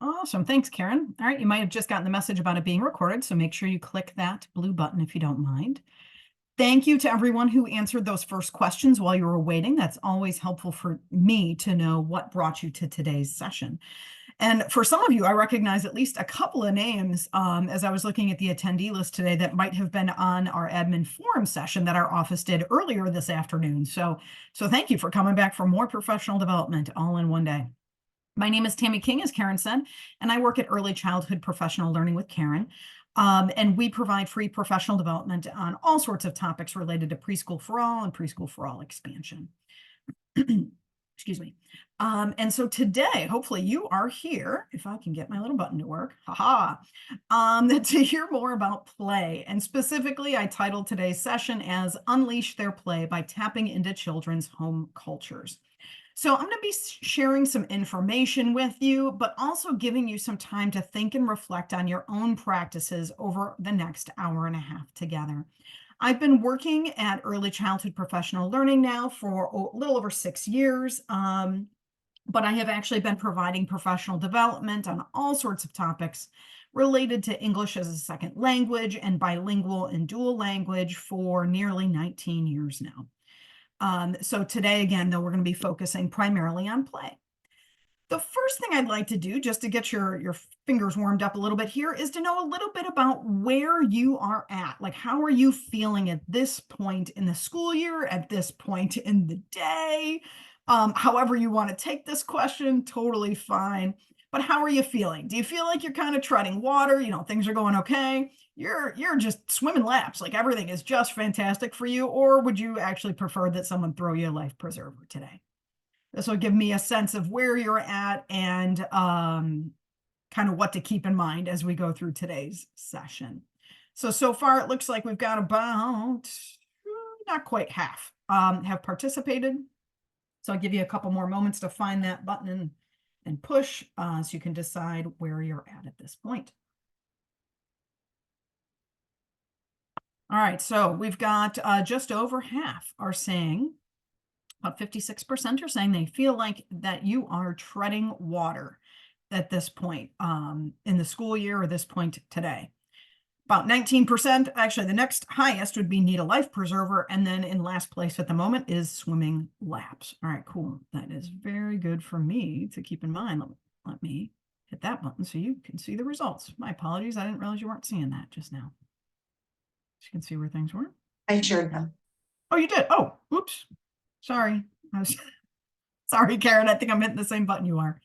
Awesome. Thanks, Karen. All right, you might have just gotten the message about it being recorded, so make sure you click that blue button if you don't mind. Thank you to everyone who answered those first questions while you were waiting. That's always helpful for me to know what brought you to today's session. And for some of you, I recognize at least a couple of names as I was looking at the attendee list today that might have been on our admin forum session that our office did earlier this afternoon. So thank you for coming back for more professional development all in one day. My name is Tammy King, as Karen said, and I work at Early Childhood Professional Learning with Karen. And we provide free professional development on all sorts of topics related to preschool for all and preschool for all expansion. Excuse me. And so today, hopefully you are here, if I can get my little button to work, haha, to hear more about play. And specifically, I titled today's session as Unleash Their Play by Tapping into Children's Home Cultures. So I'm going to be sharing some information with you, but also giving you some time to think and reflect on your own practices over the next hour and a half together. I've been working at Early Childhood Professional Learning now for a little over 6 years, but I have actually been providing professional development on all sorts of topics related to English as a second language and bilingual and dual language for nearly 19 years now. So today, again, though, we're going to be focusing primarily on play. The first thing I'd like to do, just to get your fingers warmed up a little bit here, is to know a little bit about where you are at. Like, how are you feeling at this point in the school year, at this point in the day? However you want to take this question, totally fine. But how are you feeling? Do you feel like you're kind of treading water? You know, things are going okay? You're just swimming laps, like everything is just fantastic for you, or would you actually prefer that someone throw you a life preserver today? This will give me a sense of where you're at and kind of what to keep in mind as we go through today's session. So far, it looks like we've got about not quite half have participated. So I'll give you a couple more moments to find that button and push so you can decide where you're at this point. All right, so we've got just over half are saying, about 56% are saying they feel like that you are treading water at this point in the school year or this point today. About 19%, actually the next highest would be need a life preserver, and then in last place at the moment is swimming laps. All right, cool. That is very good for me to keep in mind. Let me hit that button so you can see the results. My apologies, I didn't realize you weren't seeing that just now. You can see where things were. I shared them. Oh, you did? Oh, oops. Sorry. Sorry, Karen. I think I'm hitting the same button you are.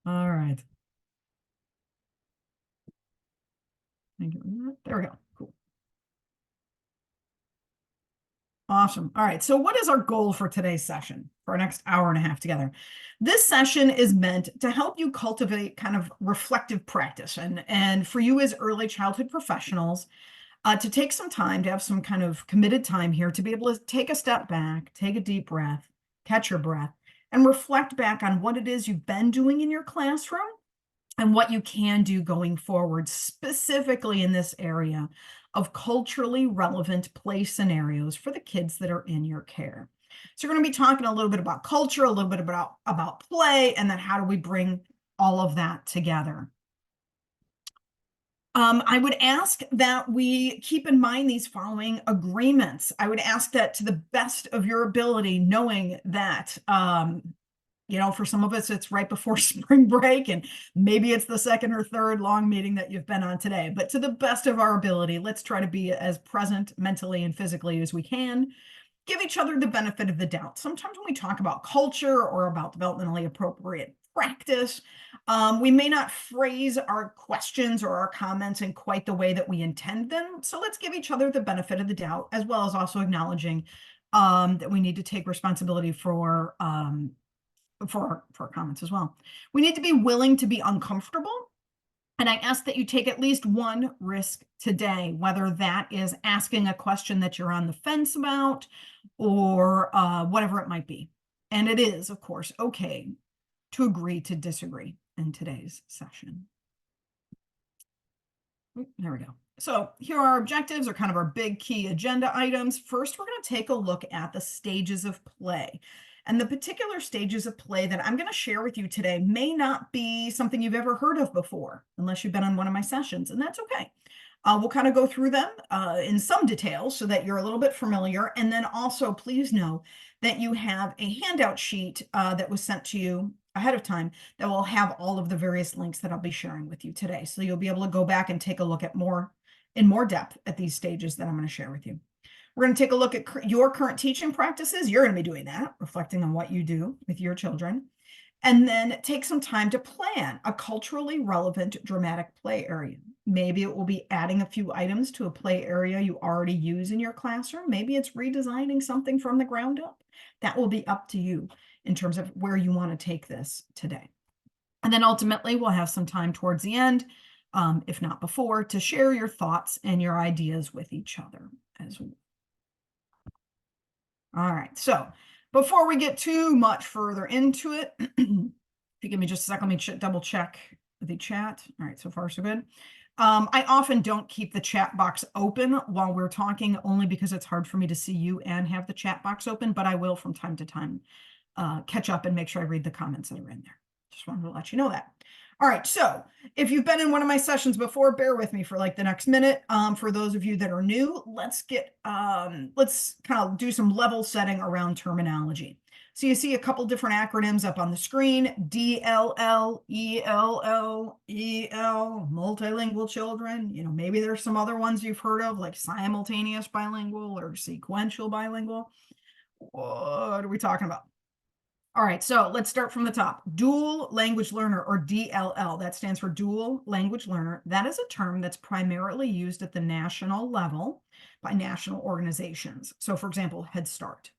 All right. There we go. Cool. Awesome. All right. So what is our goal for today's session, for our next hour and a half together? This session is meant to help you cultivate kind of reflective practice and for you as early childhood professionals, to take some time, to have some kind of committed time here, to be able to take a step back, take a deep breath, catch your breath, and reflect back on what it is you've been doing in your classroom and what you can do going forward, specifically in this area of culturally relevant play scenarios for the kids that are in your care. So we're going to be talking a little bit about culture, a little bit about play, and then how do we bring all of that together. I would ask that we keep in mind these following agreements. I would ask that to the best of your ability, knowing that, you know, for some of us, it's right before spring break, and maybe it's the second or third long meeting that you've been on today. But to the best of our ability, let's try to be as present mentally and physically as we can. Give each other the benefit of the doubt. Sometimes when we talk about culture or about developmentally appropriate practice, we may not phrase our questions or our comments in quite the way that we intend them. So let's give each other the benefit of the doubt, as well as also acknowledging that we need to take responsibility for our comments as well. We need to be willing to be uncomfortable. And I ask that you take at least one risk today, whether that is asking a question that you're on the fence about or whatever it might be. And it is, of course, okay to agree to disagree in today's session. There we go. So here are our objectives, or kind of our big key agenda items. First, we're going to take a look at the stages of play. And the particular stages of play that I'm going to share with you today may not be something you've ever heard of before, unless you've been on one of my sessions, and that's okay. We'll kind of go through them in some detail so that you're a little bit familiar. And then also, please know that you have a handout sheet that was sent to you ahead of time that will have all of the various links that I'll be sharing with you today. So you'll be able to go back and take a look at in more depth at these stages that I'm going to share with you. We're going to take a look at your current teaching practices. You're going to be doing that, reflecting on what you do with your children. And then take some time to plan a culturally relevant dramatic play area. Maybe it will be adding a few items to a play area you already use in your classroom. Maybe it's redesigning something from the ground up. That will be up to you in terms of where you want to take this today. And then ultimately, we'll have some time towards the end, if not before, to share your thoughts and your ideas with each other as well. All right, so before we get too much further into it, if you give me just a second, let me double check the chat. All right, so far so good. I often don't keep the chat box open while we're talking, only because it's hard for me to see you and have the chat box open, but I will from time to time catch up and make sure I read the comments that are in there. Just wanted to let you know that. All right, so if you've been in one of my sessions before, bear with me for like the next minute. For those of you that are new, let's kind of do some level setting around terminology. So you see a couple different acronyms up on the screen: DLL, ELL, EL, multilingual children. You know, maybe there's some other ones you've heard of, like simultaneous bilingual or sequential bilingual. What are we talking about? All right, so let's start from the top. Dual language learner, or DLL, that stands for dual language learner. That is a term that's primarily used at the national level by national organizations. So for example, Head Start,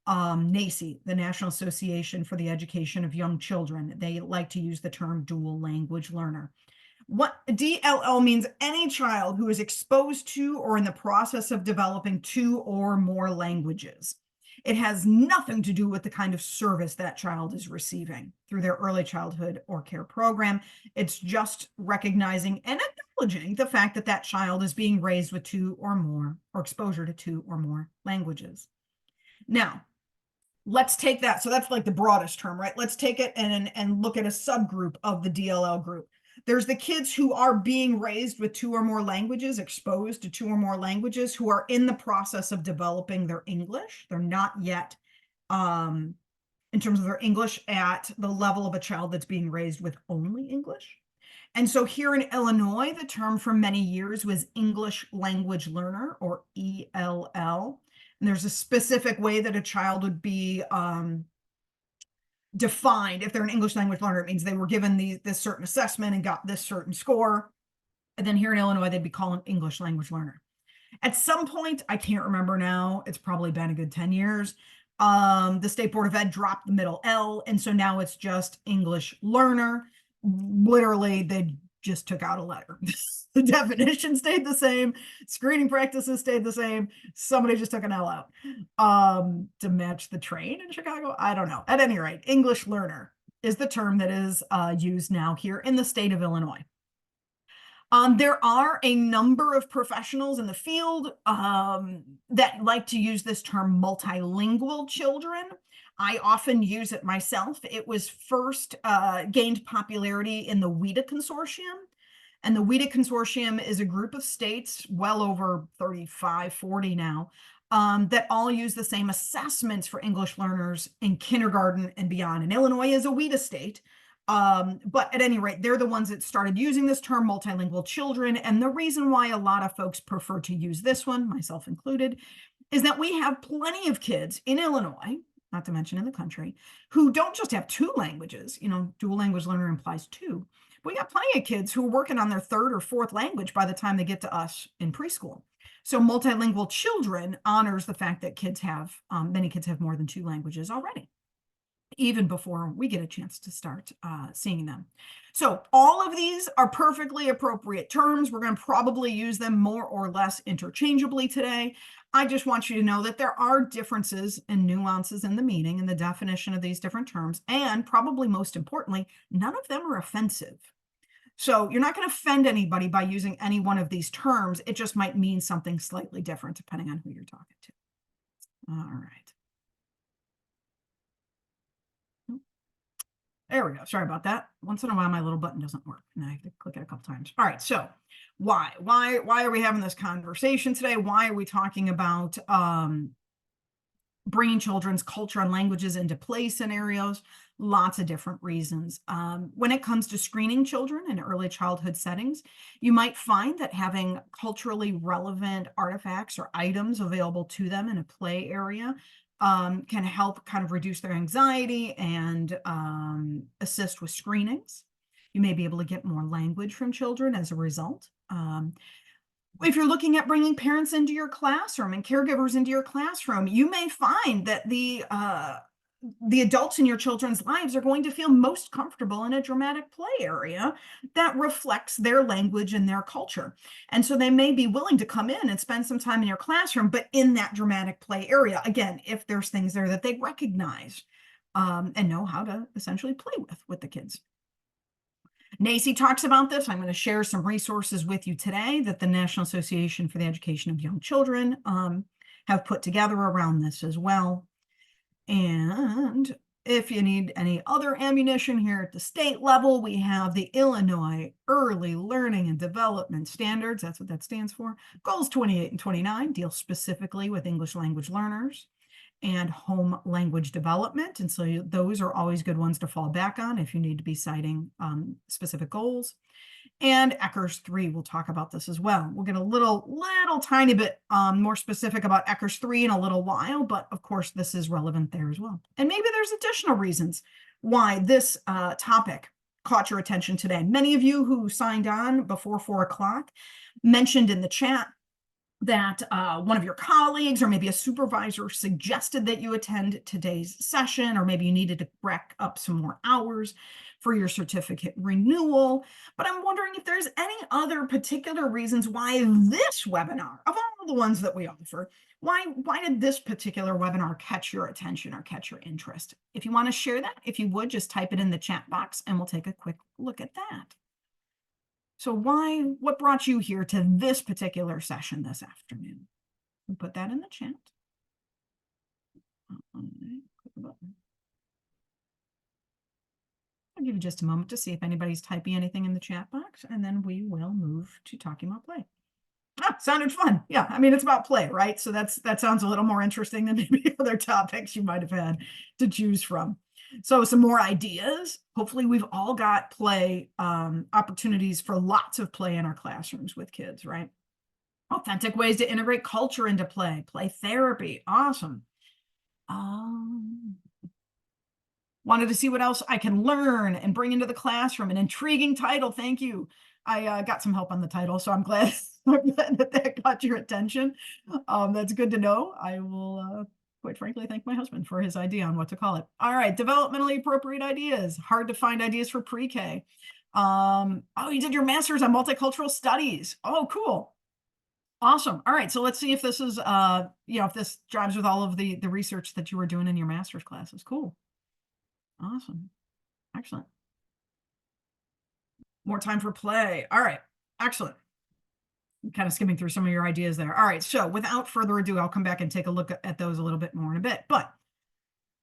NACE, the National Association for the Education of Young Children, they like to use the term dual language learner. What DLL means: any child who is exposed to or in the process of developing 2 or more languages. It has nothing to do with the kind of service that child is receiving through their early childhood or care program. It's just recognizing and acknowledging the fact that that child is being raised with 2 or more, or exposure to 2 or more languages. Now, let's take that. So that's like the broadest term, right? Let's take it and look at a subgroup of the DLL group. There's the kids who are being raised with 2 or more languages, exposed to 2 or more languages, who are in the process of developing their English. They're not yet, in terms of their English, at the level of a child that's being raised with only English. And so here in Illinois, the term for many years was English language learner, or ELL. And there's a specific way that a child would be defined. If they're an English language learner, it means they were given this certain assessment and got this certain score. And then here in Illinois, they'd be called English language learner. At some point, I can't remember now, it's probably been a good 10 years, the State Board of Ed dropped the middle L, and so now it's just English learner. Literally, they just took out a letter. The definition stayed the same, screening practices stayed the same, somebody just took an L out to match the train in Chicago. I don't know. At any rate, English learner is the term that is used now here in the state of Illinois. There are a number of professionals in the field that like to use this term multilingual children. I often use it myself. It was first gained popularity in the WIDA Consortium. And the WIDA Consortium is a group of states, well over 35, 40 now, that all use the same assessments for English learners in kindergarten and beyond. And Illinois is a WIDA state. But at any rate, they're the ones that started using this term, multilingual children. And the reason why a lot of folks prefer to use this one, myself included, is that we have plenty of kids in Illinois, not to mention in the country, who don't just have 2 languages. You know, dual language learner implies 2. But we got plenty of kids who are working on their 3rd or 4th language by the time they get to us in preschool. So multilingual children honors the fact that many kids have more than 2 languages already, even before we get a chance to start seeing them. So all of these are perfectly appropriate terms. We're going to probably use them more or less interchangeably today. I just want you to know that there are differences and nuances in the meaning and the definition of these different terms. And probably most importantly, none of them are offensive. So you're not going to offend anybody by using any one of these terms. It just might mean something slightly different depending on who you're talking to. All right. There we go. Sorry about that. Once in a while, my little button doesn't work, and I have to click it a couple times. All right. So, why are we having this conversation today? Why are we talking about bringing children's culture and languages into play scenarios? Lots of different reasons. When it comes to screening children in early childhood settings, you might find that having culturally relevant artifacts or items available to them in a play area can help kind of reduce their anxiety and assist with screenings. You may be able to get more language from children as a result. If you're looking at bringing parents into your classroom and caregivers into your classroom, you may find that the adults in your children's lives are going to feel most comfortable in a dramatic play area that reflects their language and their culture. And so they may be willing to come in and spend some time in your classroom, but in that dramatic play area, again, if there's things there that they recognize and know how to essentially play with the kids. NACCE talks about this. I'm going to share some resources with you today that the National Association for the Education of Young Children have put together around this as well. And if you need any other ammunition here at the state level, we have the Illinois Early Learning and Development Standards. That's what that stands for. Goals 28 and 29 deal specifically with English language learners and home language development. And so those are always good ones to fall back on if you need to be citing specific goals. And ECHRS 3, we'll talk about this as well. We'll get a little tiny bit more specific about ECHRS 3 in a little while, but of course this is relevant there as well. And maybe there's additional reasons why this topic caught your attention today. Many of you who signed on before 4 o'clock mentioned in the chat that one of your colleagues or maybe a supervisor suggested that you attend today's session, or maybe you needed to rack up some more hours for your certificate renewal. But I'm wondering if there's any other particular reasons why this webinar, of all the ones that we offer, why did this particular webinar catch your attention or catch your interest? If you want to share that, if you would, just type it in the chat box and we'll take a quick look at that. So what brought you here to this particular session this afternoon? We'll put that in the chat. I'll give you just a moment to see if anybody's typing anything in the chat box, and then we will move to talking about play. Sounded fun. Yeah, I mean, it's about play, right? So that sounds a little more interesting than maybe other topics you might have had to choose from. So some more ideas. Hopefully we've all got play opportunities for lots of play in our classrooms with kids, right? Authentic ways to integrate culture into play therapy. Awesome. Wanted to see what else I can learn and bring into the classroom. An intriguing title. Thank you. I got some help on the title, so I'm glad that got your attention. That's good to know. I will quite frankly, thank my husband for his idea on what to call it. All right, developmentally appropriate ideas. Hard to find ideas for pre-K. Oh, you did your master's on multicultural studies. Oh, cool. Awesome. All right, so let's see if this is, if this jives with all of the research that you were doing in your master's classes. Cool. Awesome. Excellent. More time for play. All right, excellent. Kind of skimming through some of your ideas there. All right, so without further ado, I'll come back and take a look at those a little bit more in a bit. But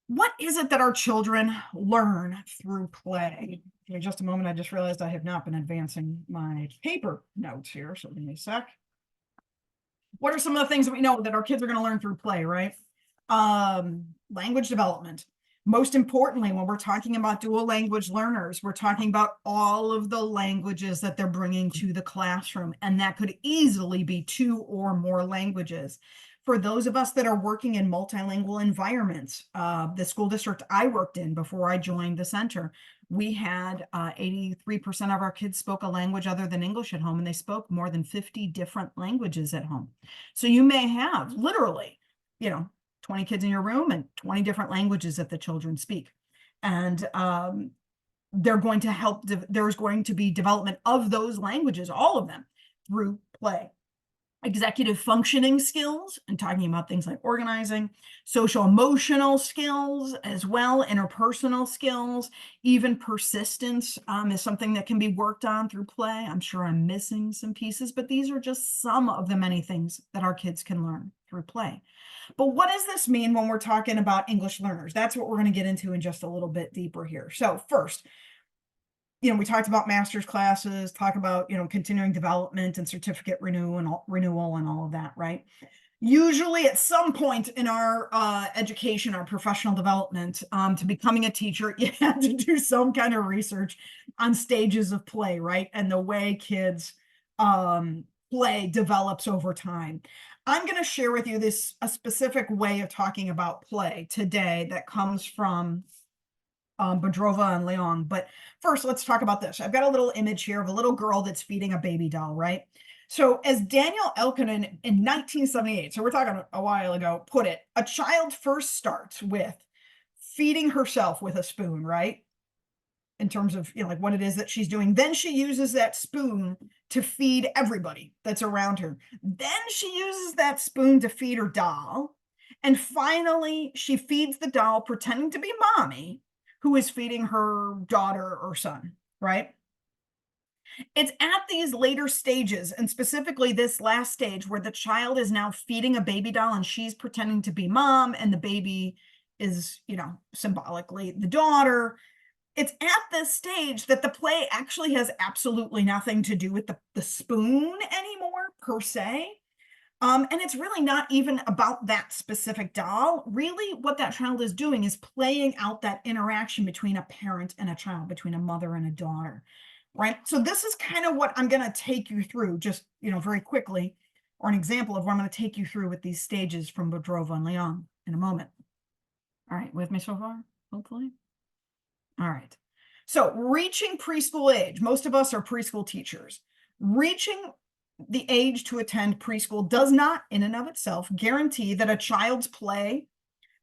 what is it that our children learn through play? In just a moment, I just realized I have not been advancing my paper notes here, so give me a sec. What are some of the things that we know that our kids are going to learn through play, right? Language development. Most importantly, when we're talking about dual language learners, we're talking about all of the languages that they're bringing to the classroom, and that could easily be 2 or more languages. For those of us that are working in multilingual environments, the school district I worked in before I joined the center, we had 83% of our kids spoke a language other than English at home, and they spoke more than 50 different languages at home. So you may have literally, 20 kids in your room and 20 different languages that the children speak. And they're going to help, there's going to be development of those languages, all of them, through play. Executive functioning skills, and talking about things like organizing, social emotional skills as well, interpersonal skills, even persistence is something that can be worked on through play. I'm sure I'm missing some pieces, but these are just some of the many things that our kids can learn through play. But what does this mean when we're talking about English learners? That's what we're going to get into in just a little bit deeper here. So first, we talked about master's classes, talk about, continuing development and certificate renewal and all of that, right? Usually at some point in our education, our professional development, to becoming a teacher, you have to do some kind of research on stages of play, right? And the way kids play develops over time. I'm going to share with you a specific way of talking about play today that comes from Bodrova and Leong. But first, let's talk about this. I've got a little image here of a little girl that's feeding a baby doll, right? So as Daniel Elkinen in 1978, so we're talking a while ago, put it, a child first starts with feeding herself with a spoon, right? In terms of, like what it is that she's doing. Then she uses that spoon to feed everybody that's around her. Then she uses that spoon to feed her doll. And finally, she feeds the doll pretending to be mommy, who is feeding her daughter or son, right? It's at these later stages, and specifically this last stage, where the child is now feeding a baby doll and she's pretending to be mom, and the baby is, symbolically the daughter. It's at this stage that the play actually has absolutely nothing to do with the spoon anymore, per se. And it's really not even about that specific doll. Really, what that child is doing is playing out that interaction between a parent and a child, between a mother and a daughter, right? So this is kind of what I'm going to take you through, just, very quickly, or an example of what I'm going to take you through with these stages from Bodrova and Leong in a moment. All right, with me so far, hopefully? All right. So reaching preschool age, most of us are preschool teachers. Reaching the age to attend preschool does not, in and of itself, guarantee that a child's play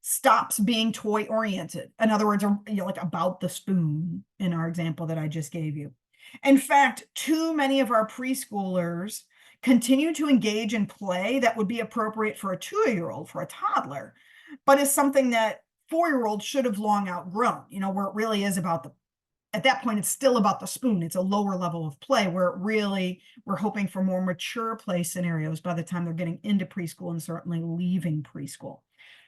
stops being toy oriented. In other words, like about the spoon in our example that I just gave you. In fact, too many of our preschoolers continue to engage in play that would be appropriate for a 2-year-old, for a toddler, but is something that 4-year-olds should have long outgrown, where it really is about at that point, it's still about the spoon. It's a lower level of play where we're hoping for more mature play scenarios by the time they're getting into preschool and certainly leaving preschool.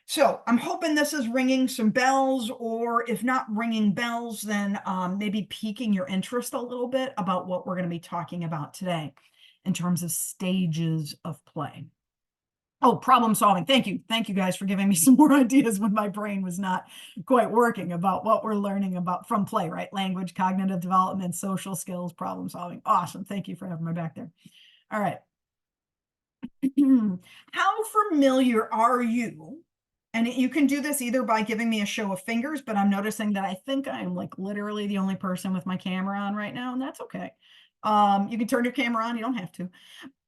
So I'm hoping this is ringing some bells, or if not ringing bells, then maybe piquing your interest a little bit about what we're going to be talking about today in terms of stages of play. Oh, problem solving. Thank you. Thank you guys for giving me some more ideas when my brain was not quite working about what we're learning about from play, right? Language, cognitive development, social skills, problem solving. Awesome. Thank you for having my back there. All right. How familiar are you? And you can do this either by giving me a show of fingers, but I'm noticing that I think I'm like literally the only person with my camera on right now, and that's okay. You can turn your camera on. You don't have to.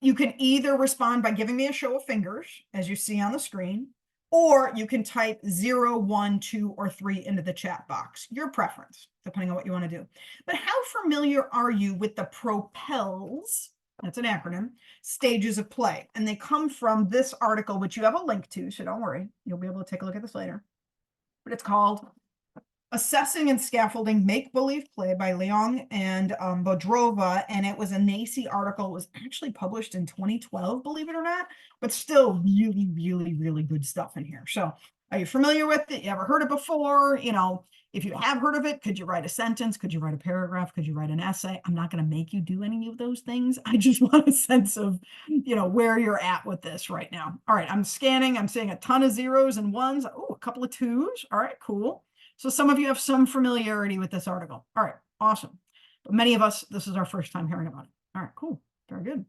You can either respond by giving me a show of fingers, as you see on the screen, or you can type 0, 1, 2, or 3 into the chat box. Your preference, depending on what you want to do. But how familiar are you with the PROPELS, that's an acronym, stages of play? And they come from this article, which you have a link to, so don't worry. You'll be able to take a look at this later. But it's called Assessing and Scaffolding Make-Believe Play by Leong and Bodrova, and it was a NACE article. It was actually published in 2012, believe it or not, but still really, really, really good stuff in here. So are you familiar with it? You ever heard it before? If you have heard of it, could you write a sentence? Could you write a paragraph? Could you write an essay? I'm not going to make you do any of those things. I just want a sense of, where you're at with this right now. All right, I'm scanning. I'm seeing a ton of zeros and ones. Oh, a couple of twos. All right, cool. So some of you have some familiarity with this article. All right, awesome. But many of us, this is our first time hearing about it. All right, cool. Very good.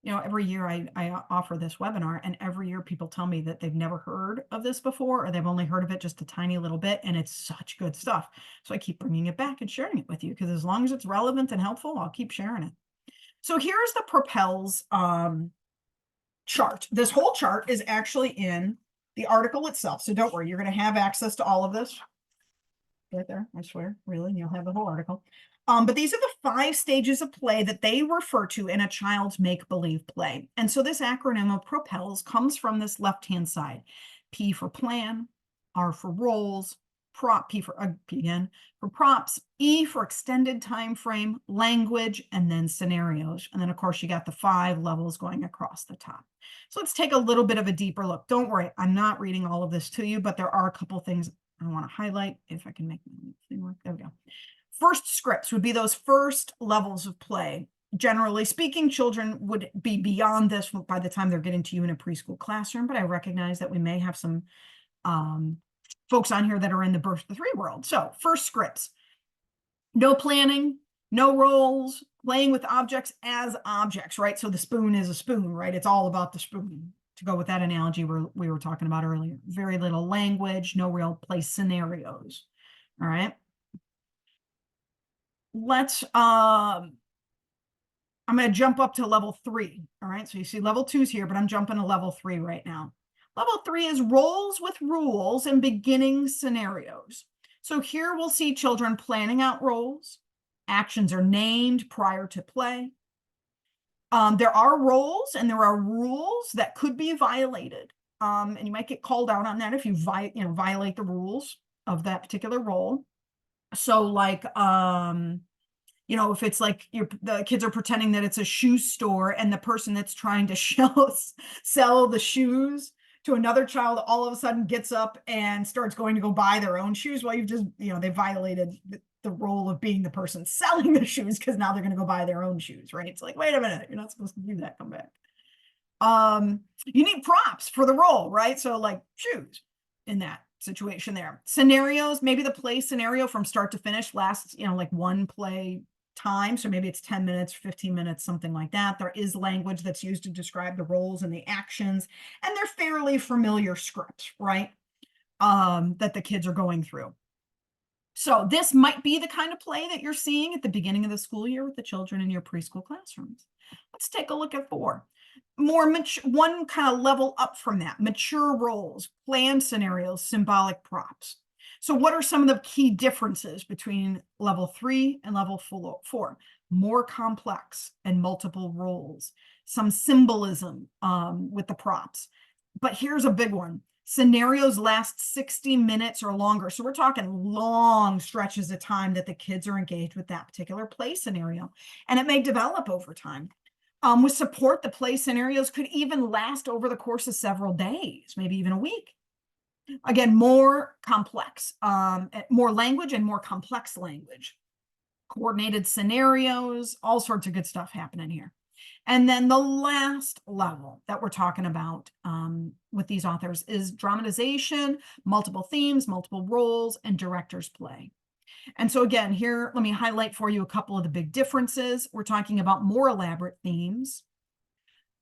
Every year I offer this webinar, and every year people tell me that they've never heard of this before, or they've only heard of it just a tiny little bit, and it's such good stuff. So I keep bringing it back and sharing it with you, because as long as it's relevant and helpful, I'll keep sharing it. So here's the PROPELS chart. This whole chart is actually in the article itself. So don't worry, you're going to have access to all of this right there. I swear, really, you'll have the whole article. But these are the 5 stages of play that they refer to in a child's make-believe play. And so this acronym of PROPELS comes from this left-hand side. P for plan, R for roles, P for P again, for props, E for extended time frame, language, and then scenarios. And then, of course, you got the 5 levels going across the top. So let's take a little bit of a deeper look. Don't worry, I'm not reading all of this to you, but there are a couple things I want to highlight. If I can make my thing work. There we go. First scripts would be those first levels of play. Generally speaking, children would be beyond this by the time they're getting to you in a preschool classroom, but I recognize that we may have some folks on here that are in the birth to 3 world. So first scripts, no planning, no roles, playing with objects as objects, right? So the spoon is a spoon, right? It's all about the spoon, to go with that analogy we were talking about earlier. Very little language, no real play scenarios, all right? Let's, I'm going to jump up to level 3, all right? So you see level 2's here, but I'm jumping to level 3 right now. Level 3 is roles with rules and beginning scenarios. So here we'll see children planning out roles. Actions are named prior to play. There are roles and there are rules that could be violated. And you might get called out on that if you violate the rules of that particular role. So like, if it's like the kids are pretending that it's a shoe store and the person that's trying to sell the shoes to another child all of a sudden gets up and starts going to go buy their own shoes. Well, you've just, they violated the role of being the person selling the shoes, because now they're going to go buy their own shoes, right? It's like, wait a minute, you're not supposed to do that. Come back. You need props for the role, right? So like shoes in that situation there. Scenarios, maybe the play scenario from start to finish lasts, like one play time. So maybe it's 10 minutes, 15 minutes, something like that. There is language that's used to describe the roles and the actions, and they're fairly familiar scripts, right? That the kids are going through. So this might be the kind of play that you're seeing at the beginning of the school year with the children in your preschool classrooms. Let's take a look at 4. More one kind of level up from that: mature roles, planned scenarios, symbolic props. So what are some of the key differences between level 3 and level 4? More complex and multiple roles, some symbolism with the props. But here's a big one: scenarios last 60 minutes or longer. So we're talking long stretches of time that the kids are engaged with that particular play scenario, and it may develop over time. With support, the play scenarios could even last over the course of several days, maybe even a week. Again, more complex, more language and more complex language, coordinated scenarios, all sorts of good stuff happening here. And then the last level that we're talking about with these authors is dramatization, multiple themes, multiple roles, and director's play. And so again, here, let me highlight for you a couple of the big differences. We're talking about more elaborate themes.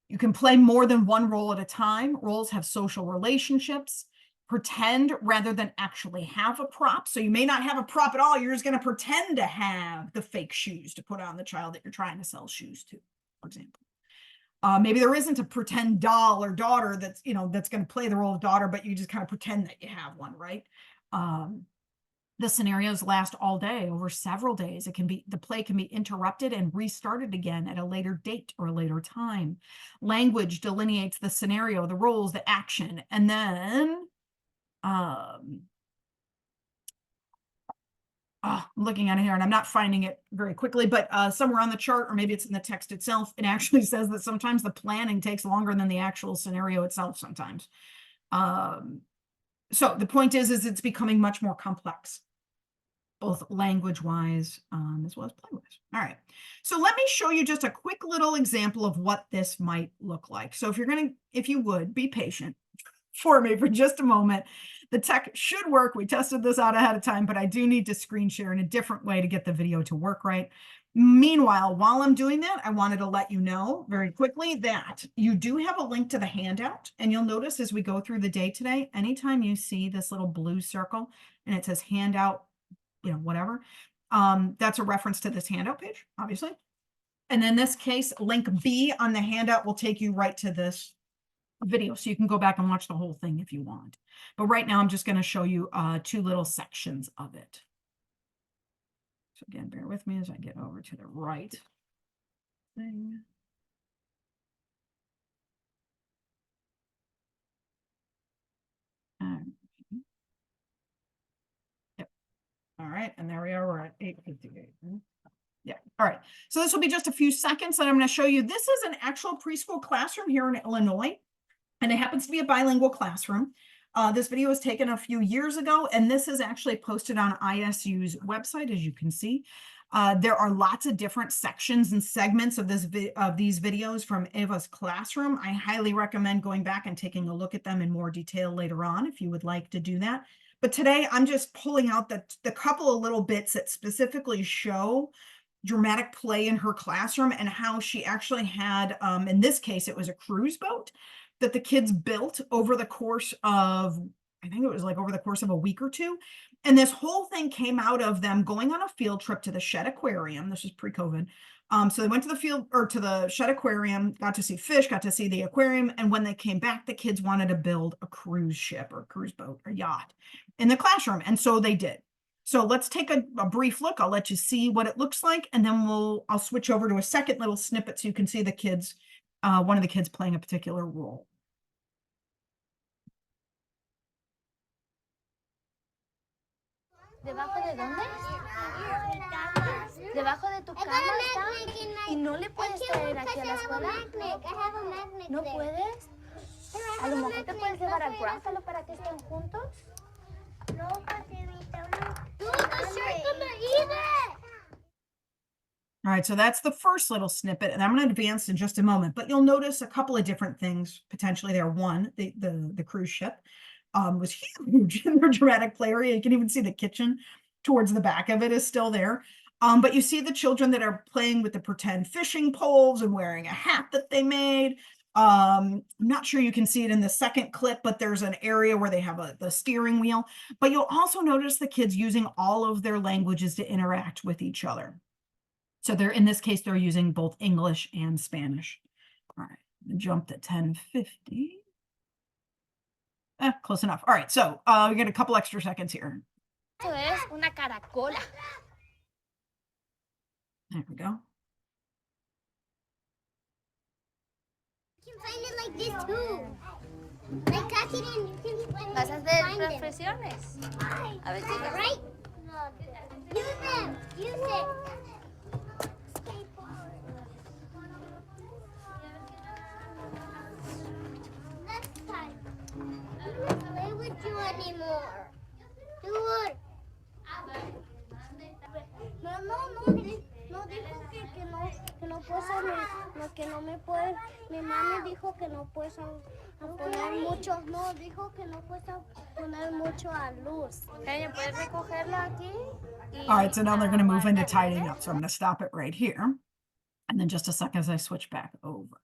You can play more than one role at a time. Roles have social relationships. Pretend rather than actually have a prop. So you may not have a prop at all. You're just going to pretend to have the fake shoes to put on the child that you're trying to sell shoes to, for example. Maybe there isn't a pretend doll or daughter that's going to play the role of daughter, but you just kind of pretend that you have one, right? The scenarios last all day, over several days. The play can be interrupted and restarted again at a later date or a later time. Language delineates the scenario, the roles, the action, and then I'm looking at it here and I'm not finding it very quickly, but somewhere on the chart, or maybe it's in the text itself, it actually says that sometimes the planning takes longer than the actual scenario itself sometimes. So the point is it's becoming much more complex, both language-wise as well as play-wise. All right, so let me show you just a quick little example of what this might look like. So if you would, be patient for me for just a moment. The tech should work. We tested this out ahead of time, but I do need to screen share in a different way to get the video to work right. Meanwhile, while I'm doing that, I wanted to let you know very quickly that you do have a link to the handout, and you'll notice as we go through the day today, anytime you see this little blue circle and it says handout, whatever, that's a reference to this handout page, obviously. And in this case, link B on the handout will take you right to this video, so you can go back and watch the whole thing if you want. But right now, I'm just going to show you 2 little sections of it. So again, bear with me as I get over to the right thing. right, and there we are, we're at 8:58. Yeah, all right. So this will be just a few seconds and I'm going to show you, this is an actual preschool classroom here in Illinois, and it happens to be a bilingual classroom. This video was taken a few years ago, and this is actually posted on ISU's website, as you can see. There are lots of different sections and segments of these videos from Eva's classroom. I highly recommend going back and taking a look at them in more detail later on if you would like to do that. But today I'm just pulling out the couple of little bits that specifically show dramatic play in her classroom and how she actually had, in this case, it was a cruise boat that the kids built over the course of, I think it was like over the course of a week or two. And this whole thing came out of them going on a field trip to the Shed Aquarium. This was pre-COVID. So they went to the field or to the Shed Aquarium, got to see fish, got to see the aquarium. And when they came back, the kids wanted to build a cruise ship or a cruise boat or yacht in the classroom. And so they did. So let's take a brief look. I'll let you see what it looks like. And then I'll switch over to a second little snippet so you can see the kids, one of the kids playing a particular role. ¿Debajo de dónde? Debajo de tu cama está. ¿Y no le puedes traer aquí a la escuela? ¿No puedes? A lo mejor te puedes llevar a Gruffalo para que estén juntos. No, Paterita, no. All right, so that's the first little snippet, and I'm going to advance in just a moment, but you'll notice a couple of different things potentially there. One, the cruise ship was huge in their dramatic play area. You can even see the kitchen towards the back of it is still there. But you see the children that are playing with the pretend fishing poles and wearing a hat that they made. I'm not sure you can see it in the second clip, but there's an area where they have the steering wheel. But you'll also notice the kids using all of their languages to interact with each other. So in this case, they're using both English and Spanish. All right, jump to 10:50. Close enough. All right, so we get a couple extra seconds here. Eso es una caracola. There we go. You can find it like this too. Like catch it and you can find Vas a hacer reflexiones. A ver, chicas. Right? Use them. Use it. Next time. I don't play with you anymore. Do it. No dijo que no puedes, que no me puedes, mi mami dijo que no puedes poner mucho, no, dijo que no puedes poner mucho a luz. ¿Puedes recogerla aquí? All right, so now they're going to move into tidying up. So I'm going to stop it right here. And then just a second as I switch back over.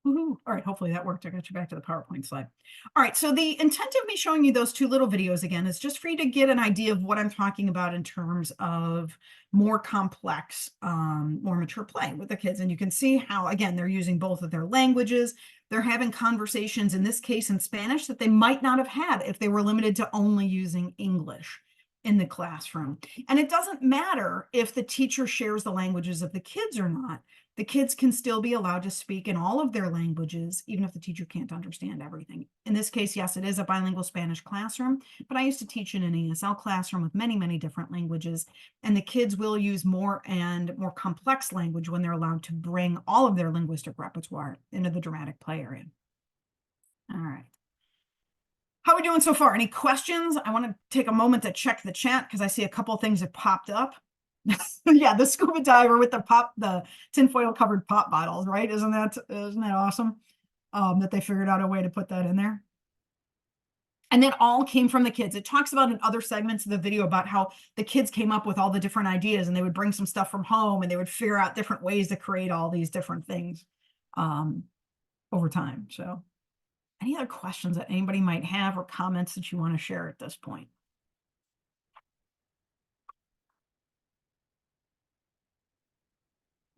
All right, hopefully that worked. I got you back to the PowerPoint slide. All right, so the intent of me showing you those two little videos again is just for you to get an idea of what I'm talking about in terms of more complex, more mature play with the kids. And you can see how, again, they're using both of their languages. They're having conversations, in this case in Spanish, that they might not have had if they were limited to only using English in the classroom. And it doesn't matter if the teacher shares the languages of the kids or not. The kids can still be allowed to speak in all of their languages, even if the teacher can't understand everything. In this case, yes, it is a bilingual Spanish classroom, but I used to teach in an ESL classroom with many, many different languages, and the kids will use more and more complex language when they're allowed to bring all of their linguistic repertoire into the dramatic play area. All right. How are we doing so far? Any questions? I want to take a moment to check the chat because I see a couple of things that popped up. Yeah, the scuba diver with the tinfoil covered pop bottles, right? Isn't that awesome? That they figured out a way to put that in there. And that all came from the kids. It talks about in other segments of the video about how the kids came up with all the different ideas and they would bring some stuff from home and they would figure out different ways to create all these different things over time. So any other questions that anybody might have or comments that you want to share at this point?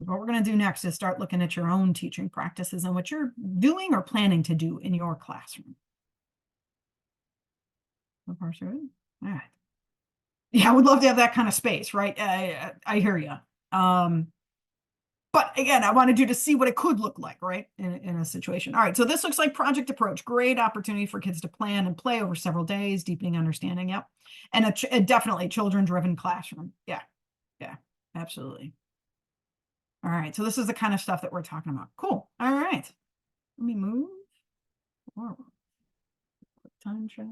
What we're going to do next is start looking at your own teaching practices and what you're doing or planning to do in your classroom. So far, so good. All right. Yeah, I would love to have that kind of space, right? I hear you. But again, I wanted you to see what it could look like, right, in a situation. All right, so this looks like project approach. Great opportunity for kids to plan and play over several days, deepening understanding. Yep. And definitely children-driven classroom. Yeah, yeah, absolutely. All right, so this is the kind of stuff that we're talking about. Cool. All right. Let me move forward. Time check.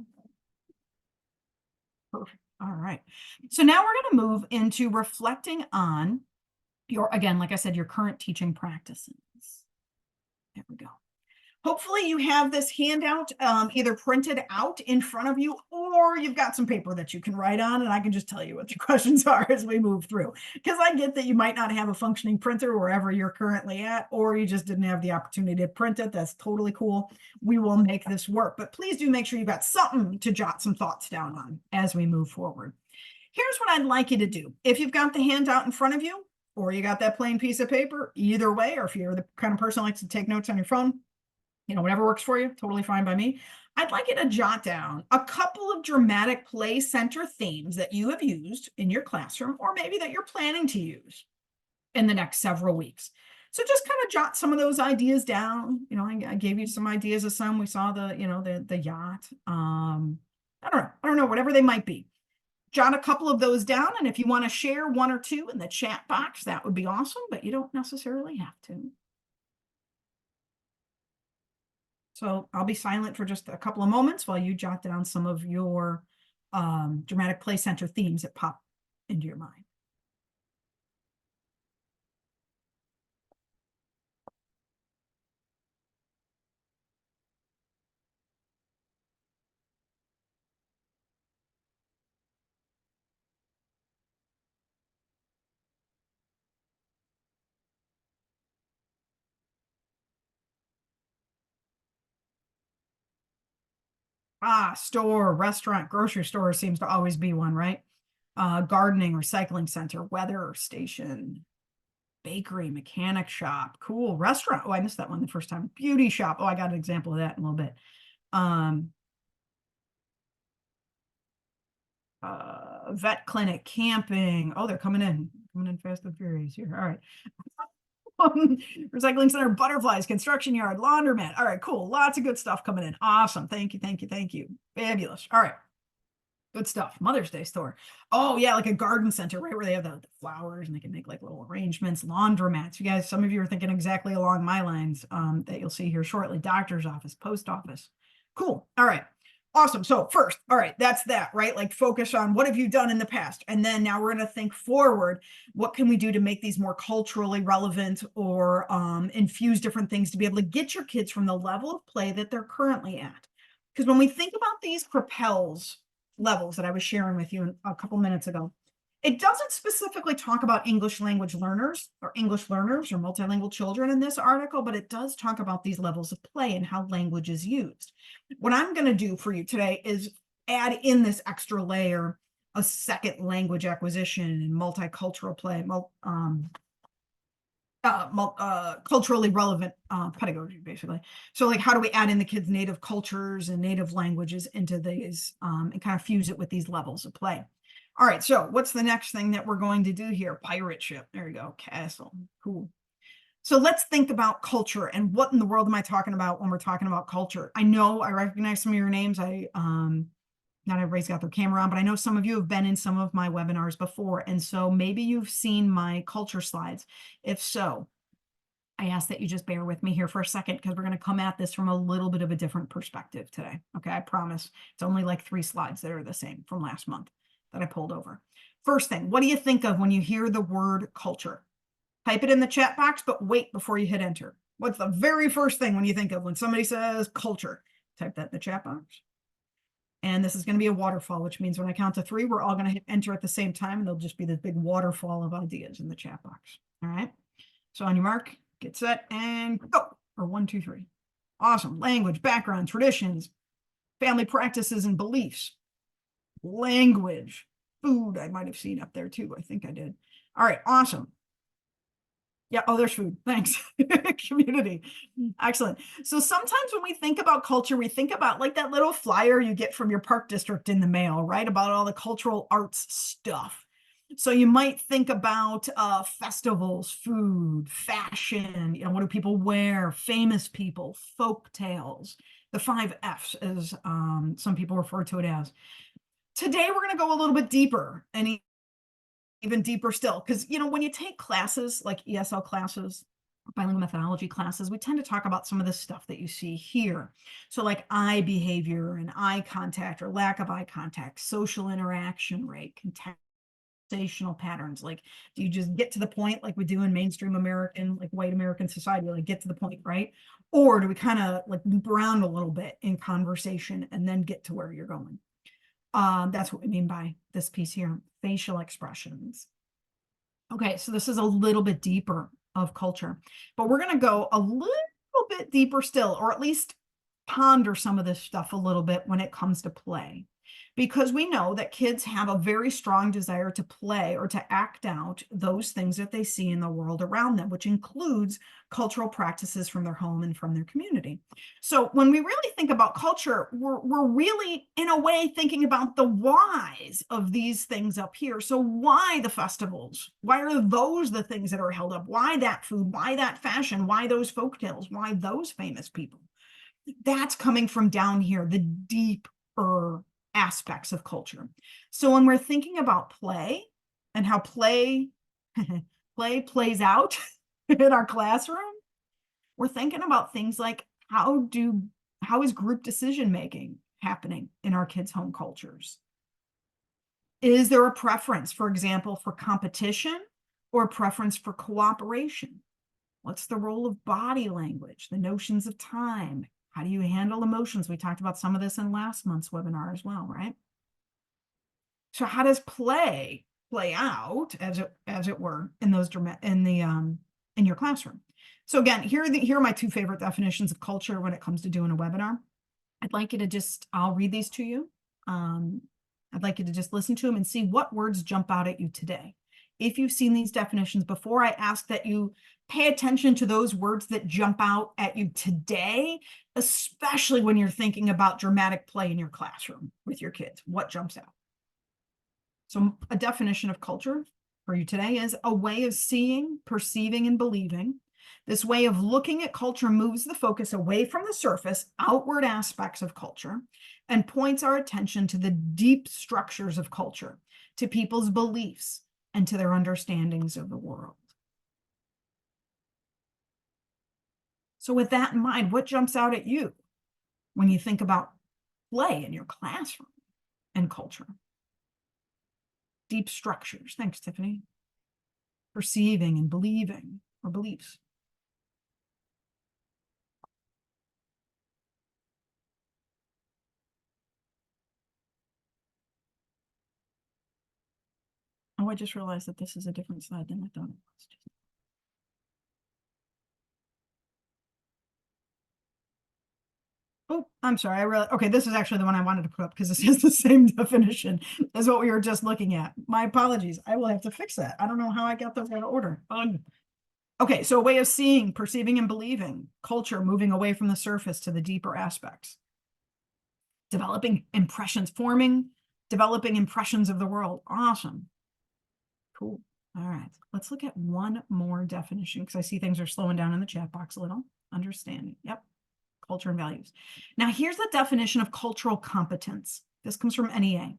Perfect. All right. So now we're going to move into reflecting on your, again, like I said, your current teaching practices. There we go. Hopefully you have this handout either printed out in front of you, or you've got some paper that you can write on, and I can just tell you what the questions are as we move through. Because I get that you might not have a functioning printer wherever you're currently at, or you just didn't have the opportunity to print it. That's totally cool. We will make this work, but please do make sure you've got something to jot some thoughts down on as we move forward. Here's what I'd like you to do. If you've got the handout in front of you, or you got that plain piece of paper, either way, or if you're the kind of person who likes to take notes on your phone, whatever works for you, totally fine by me. I'd like you to jot down a couple of dramatic play center themes that you have used in your classroom, or maybe that you're planning to use in the next several weeks. So just kind of jot some of those ideas down. I gave you some ideas of some. We saw the yacht. I don't know, whatever they might be. Jot a couple of those down, and if you want to share one or two in the chat box, that would be awesome, but you don't necessarily have to. So I'll be silent for just a couple of moments while you jot down some of your dramatic play center themes that pop into your mind. Store, restaurant, grocery store seems to always be one, right? Gardening, recycling center, weather station, bakery, mechanic shop, cool, restaurant. Oh, I missed that one the first time. Beauty shop. Oh, I got an example of that in a little bit. Vet clinic, camping. Oh, they're coming in fast and furious here. All right. Recycling center, butterflies, construction yard, laundromat. All right, cool. Lots of good stuff coming in. Awesome. Thank you, thank you, thank you. Fabulous. All right. Good stuff. Mother's Day store. Oh, yeah, like a garden center, right? Where they have the flowers and they can make like little arrangements, laundromats. You guys, some of you are thinking exactly along my lines that you'll see here shortly. Doctor's office, post office. Cool. All right. Awesome. So first, all right, that's that, right? Like focus on what have you done in the past? And then now we're going to think forward. What can we do to make these more culturally relevant or infuse different things to be able to get your kids from the level of play that they're currently at? Because when we think about these propels levels that I was sharing with you a couple minutes ago, it doesn't specifically talk about English language learners or multilingual children in this article, but it does talk about these levels of play and how language is used. What I'm going to do for you today is add in this extra layer, a second language acquisition and multicultural play, culturally relevant pedagogy, basically. So like, how do we add in the kids' native cultures and native languages into these and kind of fuse it with these levels of play? All right, so what's the next thing that we're going to do here? Pirate ship. There you go. Castle. Cool. So let's think about culture and what in the world am I talking about when we're talking about culture? I know I recognize some of your names. Not everybody's got their camera on, but I know some of you have been in some of my webinars before. And so maybe you've seen my culture slides. If so, I ask that you just bear with me here for a second because we're going to come at this from a little bit of a different perspective today. Okay, I promise. It's only like 3 slides that are the same from last month that I pulled over. First thing, what do you think of when you hear the word culture? Type it in the chat box, but wait before you hit enter. What's the very first thing when you think of when somebody says culture? Type that in the chat box. And this is going to be a waterfall, which means when I count to 3, we're all going to hit enter at the same time. And there'll just be this big waterfall of ideas in the chat box. All right. So on your mark, get set and go. Or 1, 2, 3. Awesome. Language, background, traditions, family practices and beliefs. Language, food, I might have seen up there too. I think I did. All right, awesome. Yeah, oh, there's food. Thanks. Community. Excellent. So sometimes when we think about culture, we think about like that little flyer you get from your park district in the mail, right? About all the cultural arts stuff. So you might think about festivals, food, fashion, what do people wear, famous people, folk tales, the 5 Fs, as some people refer to it as. Today, we're going to go a little bit deeper and even deeper still, because, when you take classes like ESL classes, bilingual methodology classes, we tend to talk about some of the stuff that you see here. So like eye behavior and eye contact or lack of eye contact, social interaction rate, conversational patterns. Like, do you just get to the point like we do in mainstream American, like white American society, like get to the point, right? Or do we kind of like loop around a little bit in conversation and then get to where you're going? That's what we mean by this piece here, facial expressions. Okay, so this is a little bit deeper of culture, but we're going to go a little bit deeper still, or at least ponder some of this stuff a little bit when it comes to play, because we know that kids have a very strong desire to play or to act out those things that they see in the world around them, which includes cultural practices from their home and from their community. So when we really think about culture, we're really, in a way, thinking about the whys of these things up here. So why the festivals? Why are those the things that are held up? Why that food? Why that fashion? Why those folktales? Why those famous people? That's coming from down here, the deeper aspects of culture. So when we're thinking about play and how play plays out in our classroom, we're thinking about things like how is group decision making happening in our kids' home cultures? Is there a preference, for example, for competition or a preference for cooperation? What's the role of body language, the notions of time? How do you handle emotions? We talked about some of this in last month's webinar as well, right? So how does play out, as it were, in those in your classroom? So again, here are my 2 favorite definitions of culture when it comes to doing a webinar. I'd like you to I'll read these to you. I'd like you to just listen to them and see what words jump out at you today. If you've seen these definitions before, I ask that you pay attention to those words that jump out at you today, especially when you're thinking about dramatic play in your classroom with your kids. What jumps out? So a definition of culture for you today is a way of seeing, perceiving, and believing. This way of looking at culture moves the focus away from the surface, outward aspects of culture, and points our attention to the deep structures of culture, to people's beliefs, and to their understandings of the world. So with that in mind, what jumps out at you when you think about play in your classroom and culture? Deep structures. Thanks, Tiffany. Perceiving and believing, or beliefs. Oh, I just realized that this is a different slide than I thought it was. Oh, I'm sorry. Okay, this is actually the one I wanted to put up because this is the same definition as what we were just looking at. My apologies. I will have to fix that. I don't know how I got those out of order. Okay, so a way of seeing, perceiving, and believing, culture moving away from the surface to the deeper aspects. Developing impressions, developing impressions of the world. Awesome. Cool. All right, let's look at one more definition because I see things are slowing down in the chat box a little. Understanding. Yep. Culture and values. Now, here's the definition of cultural competence. This comes from NEA.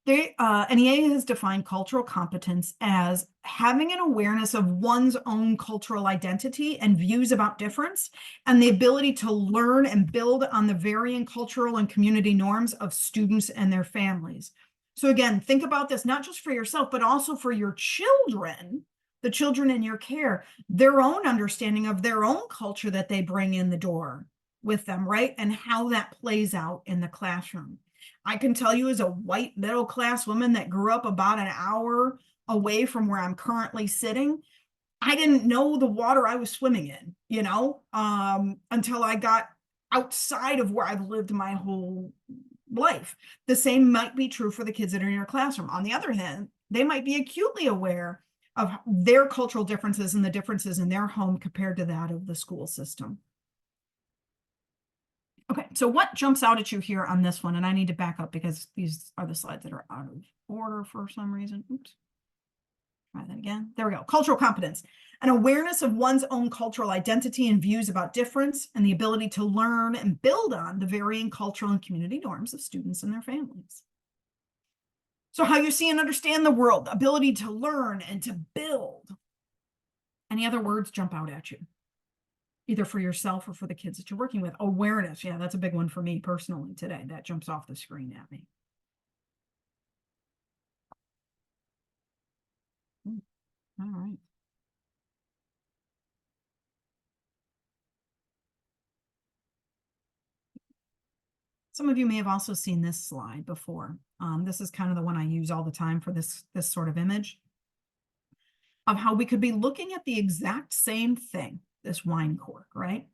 NEA has defined cultural competence as having an awareness of one's own cultural identity and views about difference, and the ability to learn and build on the varying cultural and community norms of students and their families. So again, think about this not just for yourself, but also for your children, the children in your care, their own understanding of their own culture that they bring in the door with them, right? And how that plays out in the classroom. I can tell you as a white middle-class woman that grew up about an hour away from where I'm currently sitting, I didn't know the water I was swimming in, until I got outside of where I've lived my whole life. The same might be true for the kids that are in your classroom. On the other hand, they might be acutely aware of their cultural differences and the differences in their home compared to that of the school system. Okay, so what jumps out at you here on this one? And I need to back up because these are the slides that are out of order for some reason. Oops. Try that again. There we go. Cultural competence, an awareness of one's own cultural identity and views about difference, and the ability to learn and build on the varying cultural and community norms of students and their families. So how you see and understand the world, ability to learn and to build. Any other words jump out at you, either for yourself or for the kids that you're working with? Awareness. Yeah, that's a big one for me personally today. That jumps off the screen at me. All right. Some of you may have also seen this slide before. This is kind of the one I use all the time for this sort of image of how we could be looking at the exact same thing, this wine cork, right?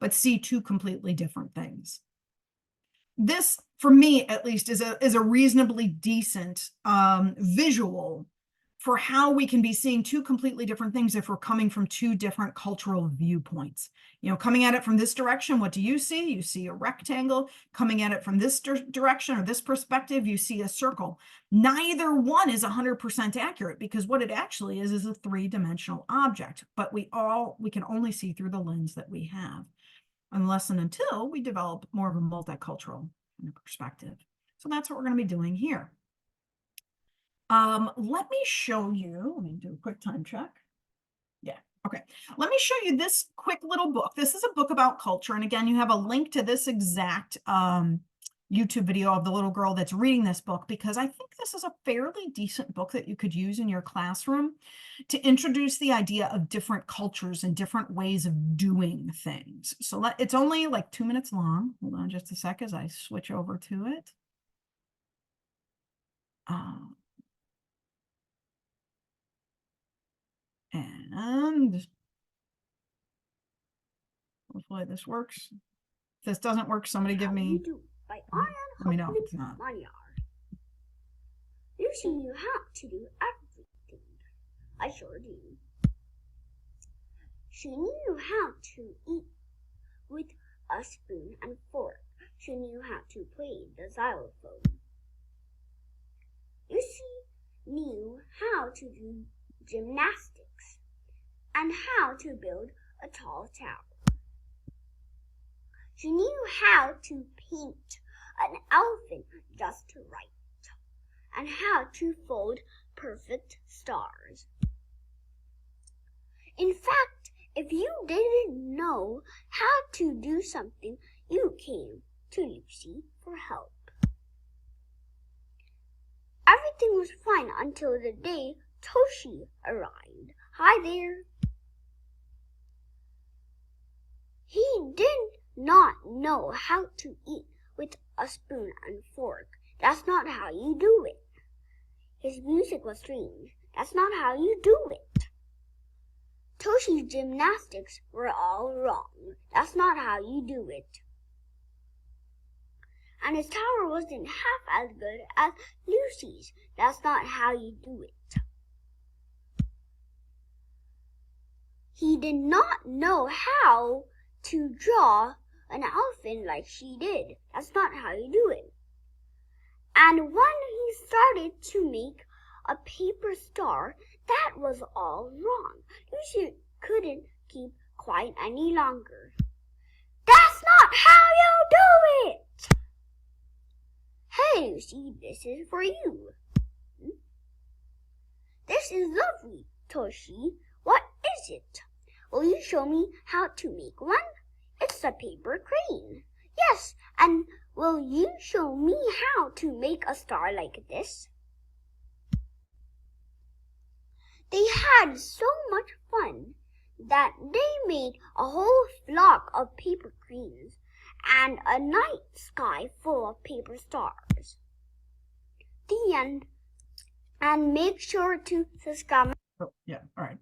But see two completely different things. This, for me at least, is a reasonably decent visual for how we can be seeing two completely different things if we're coming from two different cultural viewpoints. You know, coming at it from this direction, what do you see? You see a rectangle. Coming at it from this direction or this perspective, you see a circle. Neither one is 100% accurate, because what it actually is a three-dimensional object, but we can only see through the lens that we have, unless and until we develop more of a multicultural perspective. So that's what we're going to be doing here. Let me show you, let me do a quick time check. Yeah, okay. Let me show you this quick little book. This is a book about culture. And again, you have a link to this exact YouTube video of the little girl that's reading this book, because I think this is a fairly decent book that you could use in your classroom to introduce the idea of different cultures and different ways of doing things. So it's only like 2 minutes long. Hold on just a sec as I switch over to it. And hopefully this works. If this doesn't work, somebody give me, By let me know if it's not. Lucy knew how to do everything. I sure do. She knew how to eat with a spoon and fork. She knew how to play the xylophone. Lucy knew how to do gymnastics and how to build a tall tower. She knew how to paint an elephant just right and how to fold perfect stars. In fact, if you didn't know how to do something, you came to Lucy for help. Everything was fine until the day Toshi arrived. Hi there. He did not know how to eat with a spoon and fork. That's not how you do it. His music was strange. That's not how you do it. Toshi's gymnastics were all wrong. That's not how you do it. And his tower wasn't half as good as Lucy's. That's not how you do it. He did not know how to draw an elephant like she did. That's not how you do it. And when he started to make a paper star, that was all wrong. Lucy couldn't keep quiet any longer. That's not how you do it! Hey, Lucy, this is for you. This is lovely, Toshi. What is it? Will you show me how to make one? It's a paper crane. Yes, and will you show me how to make a star like this? They had so much fun that they made a whole flock of paper cranes and a night sky full of paper stars. The end. And make sure to subscribe. Oh, yeah, all right.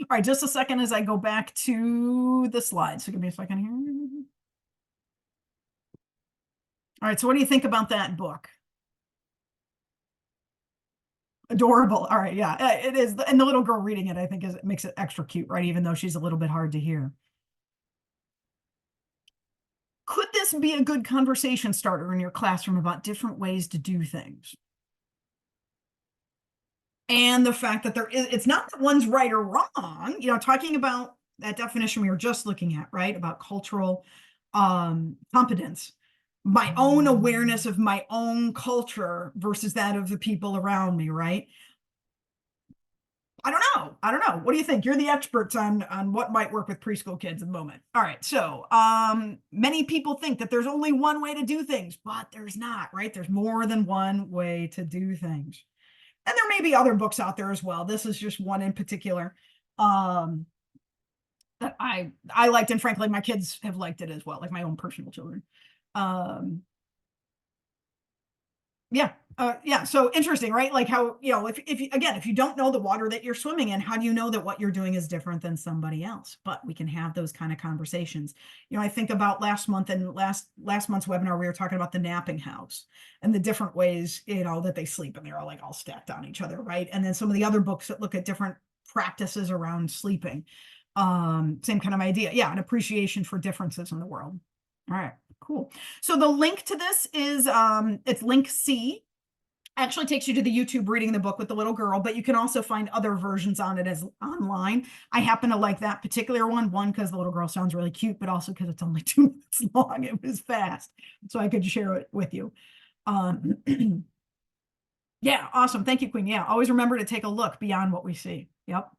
All right, just a second as I go back to the slides. So give me a second here. All right, so what do you think about that book? Adorable. All right, yeah, it is. And the little girl reading it, I think, makes it extra cute, right? Even though she's a little bit hard to hear. Could this be a good conversation starter in your classroom about different ways to do things? And the fact that it's not that one's right or wrong, talking about that definition we were just looking at, right? About cultural competence, my own awareness of my own culture versus that of the people around me, right? I don't know. What do you think? You're the experts on what might work with preschool kids at the moment. All right. So, many people think that there's only one way to do things, but there's not, right? There's more than one way to do things. And there may be other books out there as well. This is just one in particular, that I liked, and frankly, my kids have liked it as well, like my own personal children. Yeah. So interesting, right? Like how, if you don't know the water that you're swimming in, how do you know that what you're doing is different than somebody else? But we can have those kind of conversations. I think about last month's webinar, we were talking about the napping house and the different ways, that they sleep, and they're all stacked on each other, right? And then some of the other books that look at different practices around sleeping. Same kind of idea. Yeah, an appreciation for differences in the world. All right. Cool. So the link to this is, it's link C. Actually takes you to the YouTube reading the book with the little girl, but you can also find other versions on it as online. I happen to like that particular one because the little girl sounds really cute, but also because it's only 2 minutes long. It was fast, so I could share it with you. Yeah, awesome. Thank you, Queen. Yeah, always remember to take a look beyond what we see. Yep.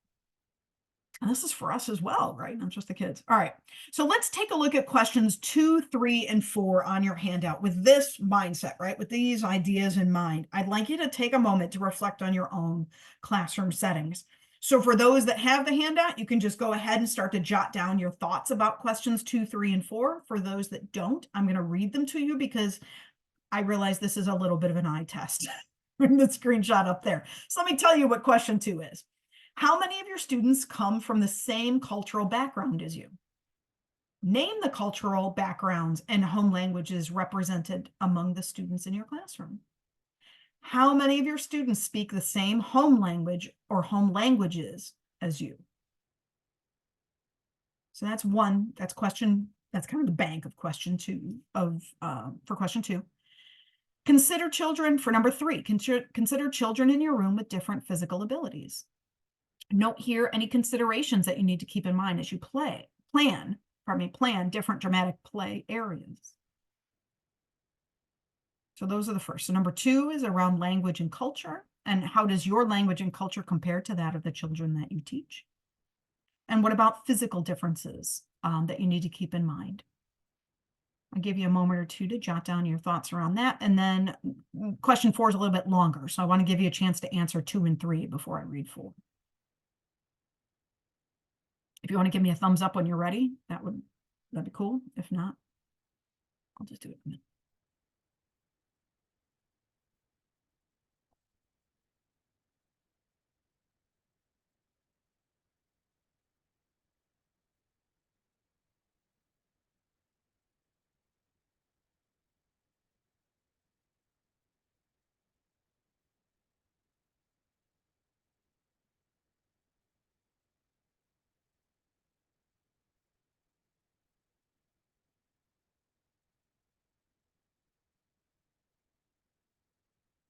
And this is for us as well, right? Not just the kids. All right. So let's take a look at questions 2, 3, and 4 on your handout with this mindset, right? With these ideas in mind. I'd like you to take a moment to reflect on your own classroom settings. So for those that have the handout, you can just go ahead and start to jot down your thoughts about questions 2, 3, and 4. For those that don't, I'm going to read them to you because I realize this is a little bit of an eye test from the screenshot up there. So let me tell you what question 2 is. How many of your students come from the same cultural background as you? Name the cultural backgrounds and home languages represented among the students in your classroom. How many of your students speak the same home language or home languages as you? So that's one. That's kind of the bank of question 2 for question 2. Consider children for number 3. Consider children in your room with different physical abilities. Note here any considerations that you need to keep in mind as you plan different dramatic play areas. So those are the first. So number 2 is around language and culture. And how does your language and culture compare to that of the children that you teach? And what about physical differences that you need to keep in mind? I'll give you a moment or two to jot down your thoughts around that. And then question 4 is a little bit longer. So I want to give you a chance to answer 2 and 3 before I read 4. If you want to give me a thumbs up when you're ready, that'd be cool. If not, I'll just do it in a minute.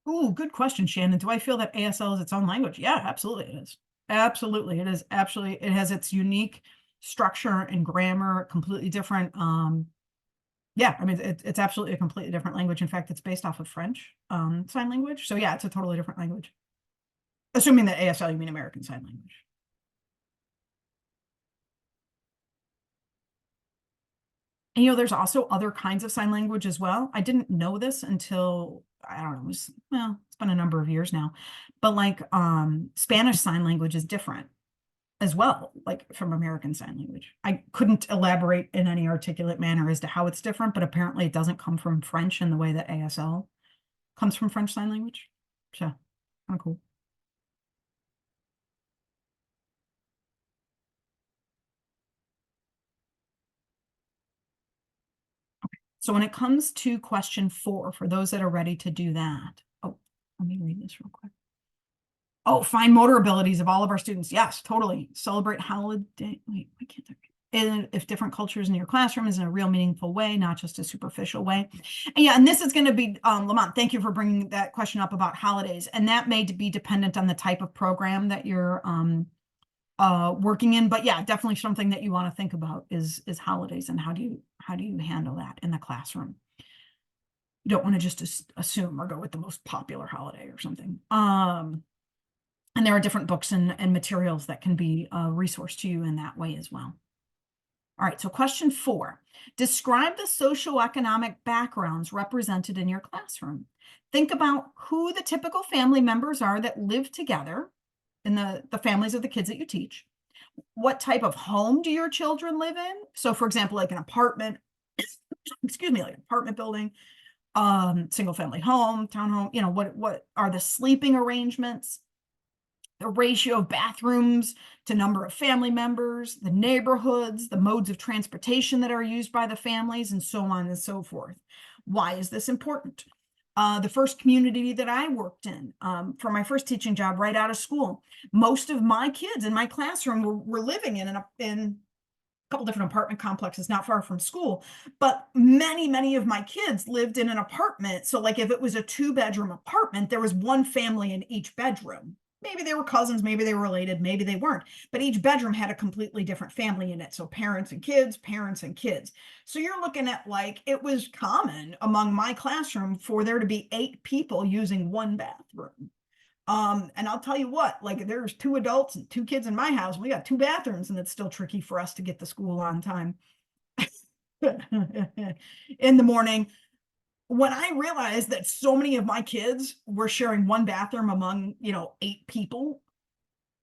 Ooh, good question, Shannon. Do I feel that ASL is its own language? Yeah, absolutely it is. Absolutely, it is. Absolutely, it has its unique structure and grammar, completely different. Yeah, I mean, it's absolutely a completely different language. In fact, it's based off of French sign language. So yeah, it's a totally different language. Assuming that ASL, you mean American Sign Language. And there's also other kinds of sign language as well. I didn't know this until, I don't know, it's been a number of years now. But like Spanish Sign Language is different as well, like from American Sign Language. I couldn't elaborate in any articulate manner as to how it's different, but apparently it doesn't come from French in the way that ASL comes from French Sign Language. So, kind of cool. So when it comes to question 4, for those that are ready to do that. Oh, let me read this real quick. Oh, fine motor abilities of all of our students. Yes, totally. Celebrate holiday. Wait, why can't I read? if different cultures in your classroom is in a real meaningful way, not just a superficial way. And yeah, and this is going to be, Lamont, thank you for bringing that question up about holidays. And that may be dependent on the type of program that you're working in. But yeah, definitely something that you want to think about is holidays and how do you handle that in the classroom. You don't want to just assume or go with the most popular holiday or something. And there are different books and materials that can be a resource to you in that way as well. All right, so question 4. Describe the socioeconomic backgrounds represented in your classroom. Think about who the typical family members are that live together in the families of the kids that you teach. What type of home do your children live in? So for example, like an apartment, excuse me, like an apartment building, single family home, townhome, you know, what are the sleeping arrangements? The ratio of bathrooms to number of family members, the neighborhoods, the modes of transportation that are used by the families, and so on and so forth. Why is this important? The first community that I worked in for my first teaching job right out of school, most of my kids in my classroom were living in a couple different apartment complexes not far from school, but many of my kids lived in an apartment. So like if it was a 2-bedroom apartment, there was one family in each bedroom. Maybe they were cousins, maybe they were related, maybe they weren't, but each bedroom had a completely different family in it. So parents and kids, parents and kids. So you're looking at like, it was common among my classroom for there to be 8 people using one bathroom. And I'll tell you what, like there's 2 adults and 2 kids in my house. We got 2 bathrooms and it's still tricky for us to get to school on time in the morning. When I realized that so many of my kids were sharing one bathroom among, 8 people,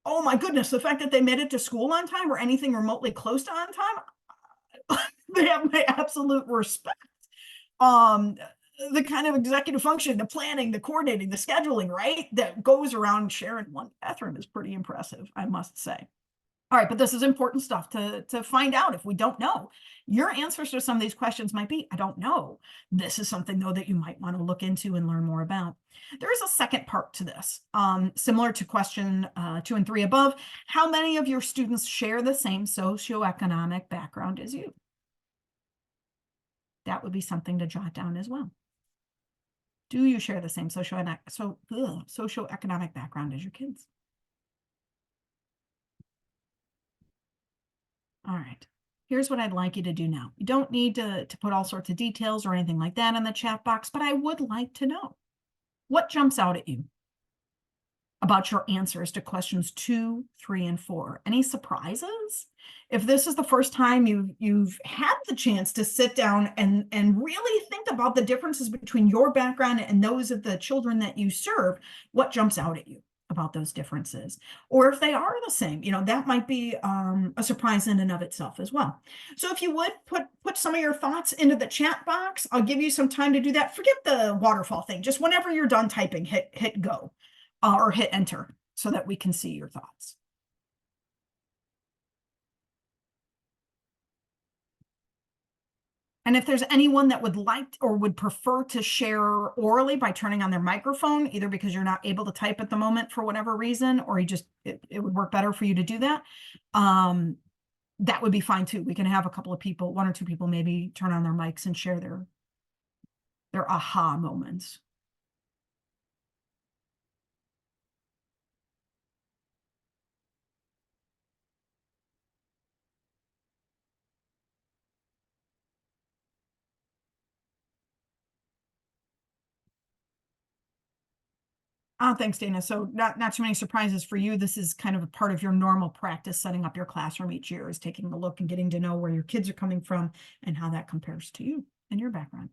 oh my goodness, the fact that they made it to school on time or anything remotely close to on time, they have my absolute respect. The kind of executive function, the planning, the coordinating, the scheduling, right, that goes around sharing one bathroom is pretty impressive, I must say. All right, but this is important stuff to find out if we don't know. Your answers to some of these questions might be, I don't know. This is something, though, that you might want to look into and learn more about. There is a second part to this, similar to question 2 and 3 above. How many of your students share the same socioeconomic background as you? That would be something to jot down as well. Do you share the same socioeconomic background as your kids? All right. Here's what I'd like you to do now. You don't need to put all sorts of details or anything like that in the chat box, but I would like to know what jumps out at you about your answers to questions 2, 3, and 4. Any surprises? If this is the first time you've had the chance to sit down and really think about the differences between your background and those of the children that you serve, what jumps out at you about those differences? Or if they are the same, that might be a surprise in and of itself as well. So if you would put some of your thoughts into the chat box, I'll give you some time to do that. Forget the waterfall thing. Just whenever you're done typing, hit go. Or hit enter so that we can see your thoughts. And if there's anyone that would like or would prefer to share orally by turning on their microphone, either because you're not able to type at the moment for whatever reason, or it would work better for you to do that, that would be fine too. We can have a couple of people, 1 or 2 people maybe turn on their mics and share their aha moments. Thanks, Dana. So not too many surprises for you. This is kind of a part of your normal practice, setting up your classroom each year, is taking a look and getting to know where your kids are coming from and how that compares to you and your background.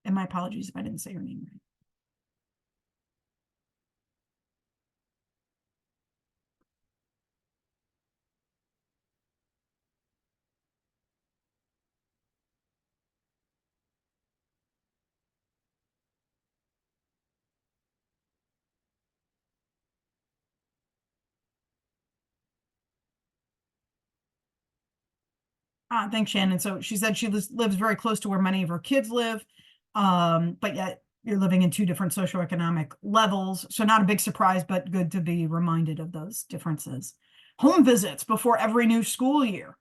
And my apologies if I didn't say your name right. Thanks, Shannon. So she said she lives very close to where many of her kids live, but yet you're living in two different socioeconomic levels. So not a big surprise, but good to be reminded of those differences. Home visits before every new school year.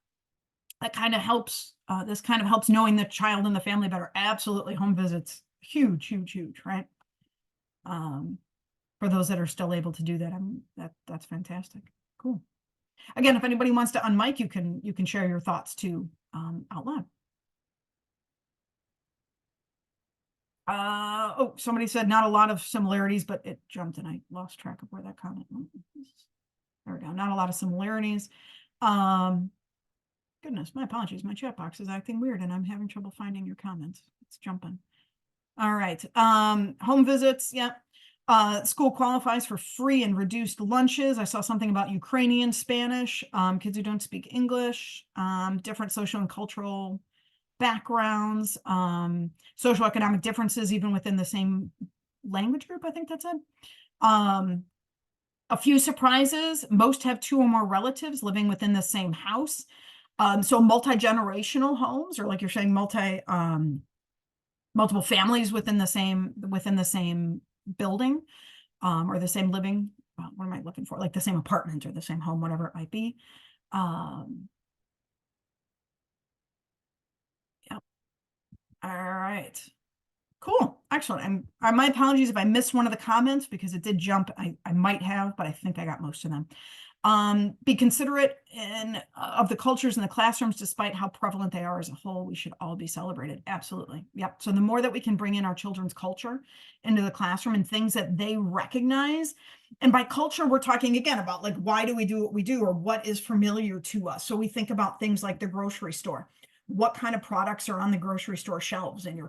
That kind of helps. This kind of helps knowing the child and the family better. Absolutely. Home visits, huge, huge, huge, right? For those that are still able to do that, that's fantastic. Cool. Again, if anybody wants to unmic, you can share your thoughts too out loud. Oh, somebody said not a lot of similarities, but it jumped and I lost track of where that comment went. There we go. Not a lot of similarities. Goodness, my apologies. My chat box is acting weird and I'm having trouble finding your comments. It's jumping. All right. Home visits. Yeah. School qualifies for free and reduced lunches. I saw something about Ukrainian Spanish, kids who don't speak English, different social and cultural backgrounds, socioeconomic differences, even within the same language group, I think that's it. A few surprises. Most have 2 or more relatives living within the same house. So multi-generational homes, or like you're saying, multiple families within the same building, or the same living, what am I looking for? Like the same apartment or the same home, whatever it might be. Yep. All right. Cool. Excellent. And my apologies if I missed one of the comments because it did jump. I might have, but I think I got most of them. Be considerate of the cultures in the classrooms, despite how prevalent they are as a whole. We should all be celebrated. Absolutely. Yep. So the more that we can bring in our children's culture into the classroom and things that they recognize, and by culture, we're talking again about like, why do we do what we do, or what is familiar to us? So we think about things like the grocery store. What kind of products are on the grocery store shelves in your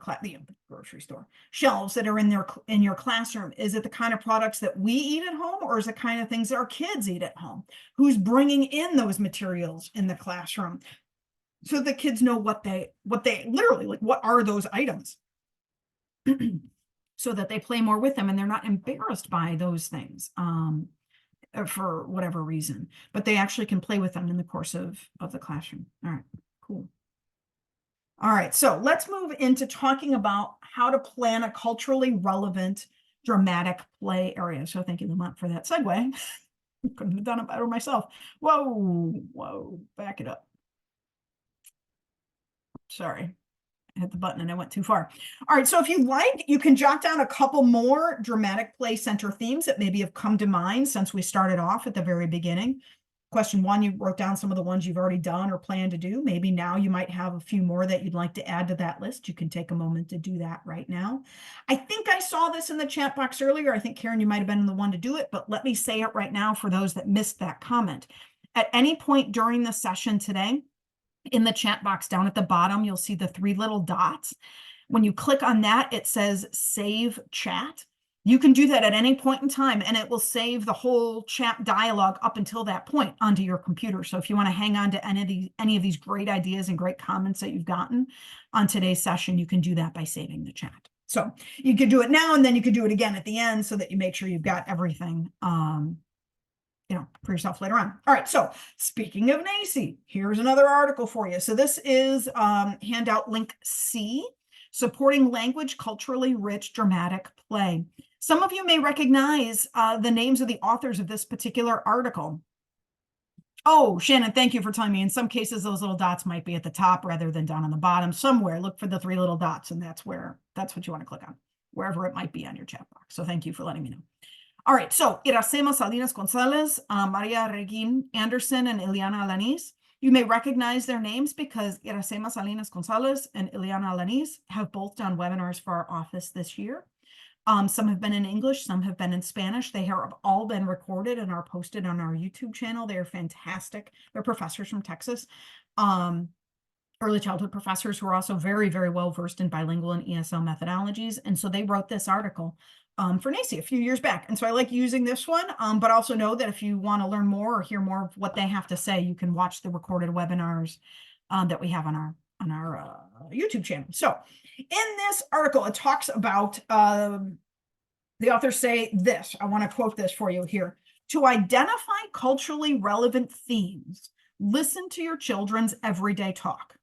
grocery store shelves that are in your classroom? Is it the kind of products that we eat at home, or is it kind of things that our kids eat at home? Who's bringing in those materials in the classroom so the kids know what they literally, like, what are those items? So that they play more with them and they're not embarrassed by those things for whatever reason, but they actually can play with them in the course of the classroom. All right, cool. All right, so let's move into talking about how to plan a culturally relevant dramatic play area. So thank you, Lamont, for that segue. Couldn't have done it better myself. Whoa, back it up. Sorry, I hit the button and I went too far. All right, so if you like, you can jot down a couple more dramatic play center themes that maybe have come to mind since we started off at the very beginning. Question 1, you wrote down some of the ones you've already done or plan to do. Maybe now you might have a few more that you'd like to add to that list. You can take a moment to do that right now. I think I saw this in the chat box earlier. I think, Karen, you might have been the one to do it, but let me say it right now for those that missed that comment. At any point during the session today, in the chat box down at the bottom, you'll see the 3 little dots. When you click on that, it says Save Chat. You can do that at any point in time, and it will save the whole chat dialogue up until that point onto your computer. So if you want to hang on to any of these great ideas and great comments that you've gotten on today's session, you can do that by saving the chat. So you could do it now, and then you could do it again at the end so that you make sure you've got everything for yourself later on. All right, so speaking of NACCE, here's another article for you. So this is handout link C, Supporting Language Culturally Rich Dramatic Play. Some of you may recognize the names of the authors of this particular article. Oh, Shannon, thank you for telling me. In some cases, those little dots might be at the top rather than down on the bottom. Somewhere, look for the 3 little dots, and that's what you want to click on, wherever it might be on your chat box. So thank you for letting me know. All right, so Iracema Salinas Gonzalez, Maria Regin Anderson, and Ileana Alanis. You may recognize their names because Iracema Salinas Gonzalez and Ileana Alanis have both done webinars for our office this year. Some have been in English, some have been in Spanish. They have all been recorded and are posted on our YouTube channel. They are fantastic. They're professors from Texas, early childhood professors who are also very, very well versed in bilingual and ESL methodologies. And so they wrote this article for NACCE a few years back. And so I like using this one, but also know that if you want to learn more or hear more of what they have to say, you can watch the recorded webinars that we have on our YouTube channel. So in this article, it talks about, the authors say this, I want to quote this for you here. To identify culturally relevant themes, listen to your children's everyday talk.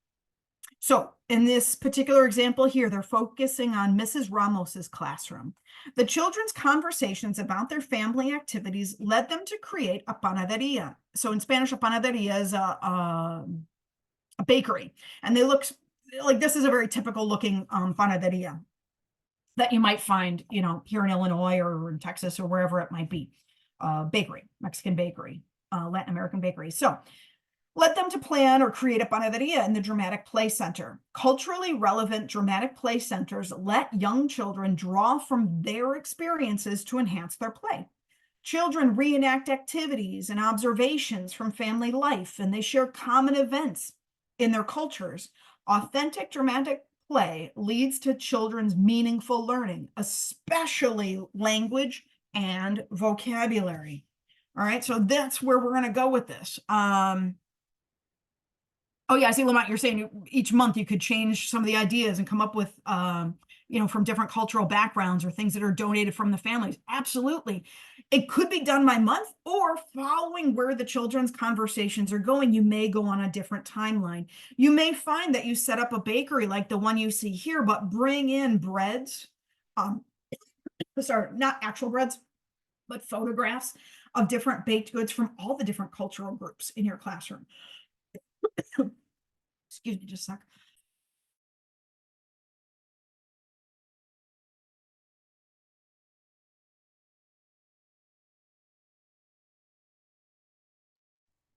So in this particular example here, they're focusing on Mrs. Ramos's classroom. The children's conversations about their family activities led them to create a panaderia. So in Spanish, a panaderia is a bakery. And they look like this is a very typical looking panaderia that you might find, you know, here in Illinois or in Texas or wherever it might be. Bakery, Mexican bakery, Latin American bakery. So led them to plan or create a panaderia in the dramatic play center. Culturally relevant dramatic play centers let young children draw from their experiences to enhance their play. Children reenact activities and observations from family life, and they share common events in their cultures. Authentic dramatic play leads to children's meaningful learning, especially language and vocabulary. All right, so that's where we're going to go with this. Oh yeah, I see, Lamont, you're saying each month you could change some of the ideas and come up with, you know, from different cultural backgrounds or things that are donated from the families. Absolutely. It could be done by month, or following where the children's conversations are going, you may go on a different timeline. You may find that you set up a bakery like the one you see here, but bring in breads, sorry, not actual breads, but photographs of different baked goods from all the different cultural groups in your classroom. Excuse me, just a sec.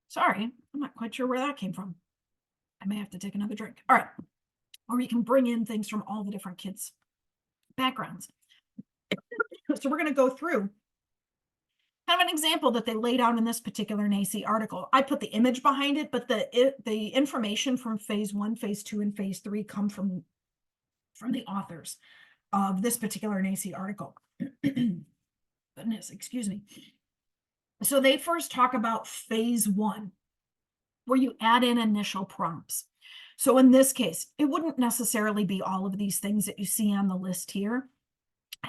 Sorry, I'm not quite sure where that came from. I may have to take another drink. All right. Or you can bring in things from all the different kids' backgrounds. So we're going to go through kind of an example that they laid out in this particular NACCE article. I put the image behind it, but the information from phase 1, phase 2, and phase 3 come from the authors of this particular NACCE article. Goodness, excuse me. So they first talk about phase 1, where you add in initial prompts. So in this case, it wouldn't necessarily be all of these things that you see on the list here.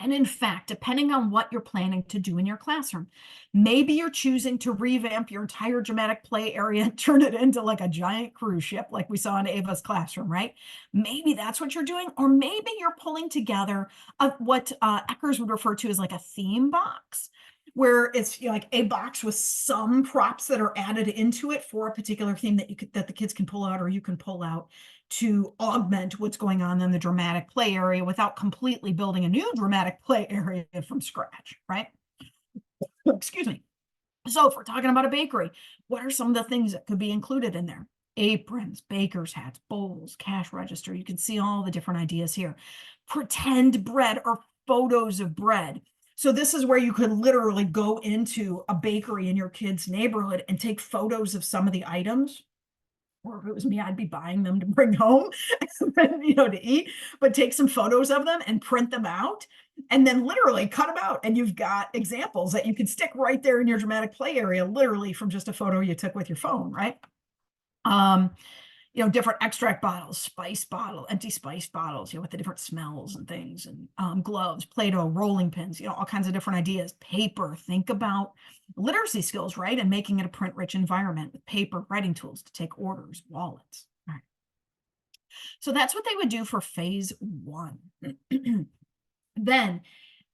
And in fact, depending on what you're planning to do in your classroom, maybe you're choosing to revamp your entire dramatic play area and turn it into like a giant cruise ship, like we saw in Ava's classroom, right? Maybe that's what you're doing, or maybe you're pulling together what Eckers would refer to as like a theme box, where it's, you know, like a box with some props that are added into it for a particular theme that the kids can pull out, or you can pull out to augment what's going on in the dramatic play area without completely building a new dramatic play area from scratch, right? Excuse me. So if we're talking about a bakery, what are some of the things that could be included in there? Aprons, baker's hats, bowls, cash register. You can see all the different ideas here. Pretend bread or photos of bread. So this is where you could literally go into a bakery in your kid's neighborhood and take photos of some of the items. Or if it was me, I'd be buying them to bring home, you know, to eat, but take some photos of them and print them out, and then literally cut them out. And you've got examples that you can stick right there in your dramatic play area, literally from just a photo you took with your phone, right? You know, different extract bottles, spice bottle, empty spice bottles, you know, with the different smells and things, and gloves, Play-Doh, rolling pins, you know, all kinds of different ideas. Paper, think about literacy skills, right? And making it a print-rich environment with paper, writing tools to take orders, wallets. All right. So that's what they would do for phase 1. Then,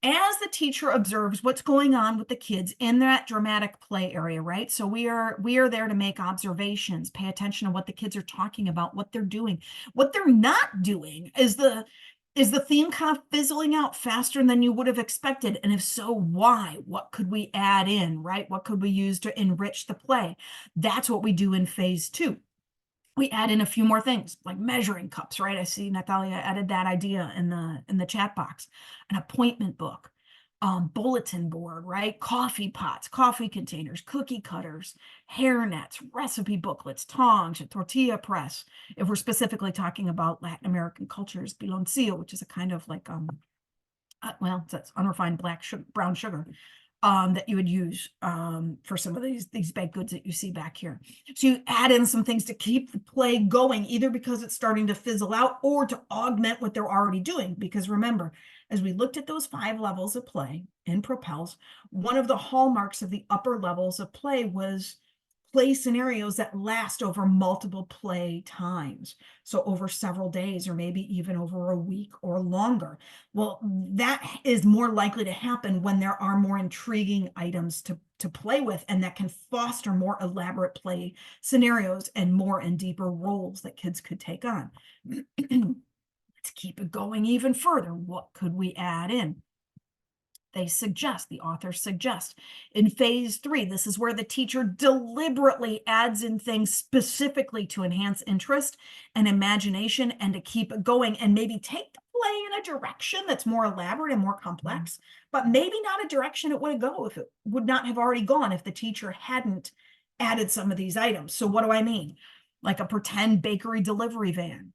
as the teacher observes what's going on with the kids in that dramatic play area, right? So we are there to make observations, pay attention to what the kids are talking about, what they're doing. What they're not doing is the theme kind of fizzling out faster than you would have expected? And if so, why? What could we add in, right? What could we use to enrich the play? That's what we do in phase 2. We add in a few more things like measuring cups, right? I see Natalia added that idea in the chat box. An appointment book, bulletin board, right? Coffee pots, coffee containers, cookie cutters, hair nets, recipe booklets, tongs, a tortilla press. If we're specifically talking about Latin American cultures, piloncillo, which is a kind of like well, that's unrefined brown sugar that you would use for some of these baked goods that you see back here. So you add in some things to keep the play going, either because it's starting to fizzle out or to augment what they're already doing. Because remember, as we looked at those 5 levels of play in Propels, one of the hallmarks of the upper levels of play was play scenarios that last over multiple play times. So over several days, or maybe even over a week or longer. Well, that is more likely to happen when there are more intriguing items to play with, and that can foster more elaborate play scenarios and more and deeper roles that kids could take on. Let's keep it going even further. What could we add in? The authors suggest in phase 3, this is where the teacher deliberately adds in things specifically to enhance interest and imagination and to keep it going, and maybe take the play in a direction that's more elaborate and more complex, but maybe not a direction it would go if it would not have already gone if the teacher hadn't added some of these items. So what do I mean? Like a pretend bakery delivery van,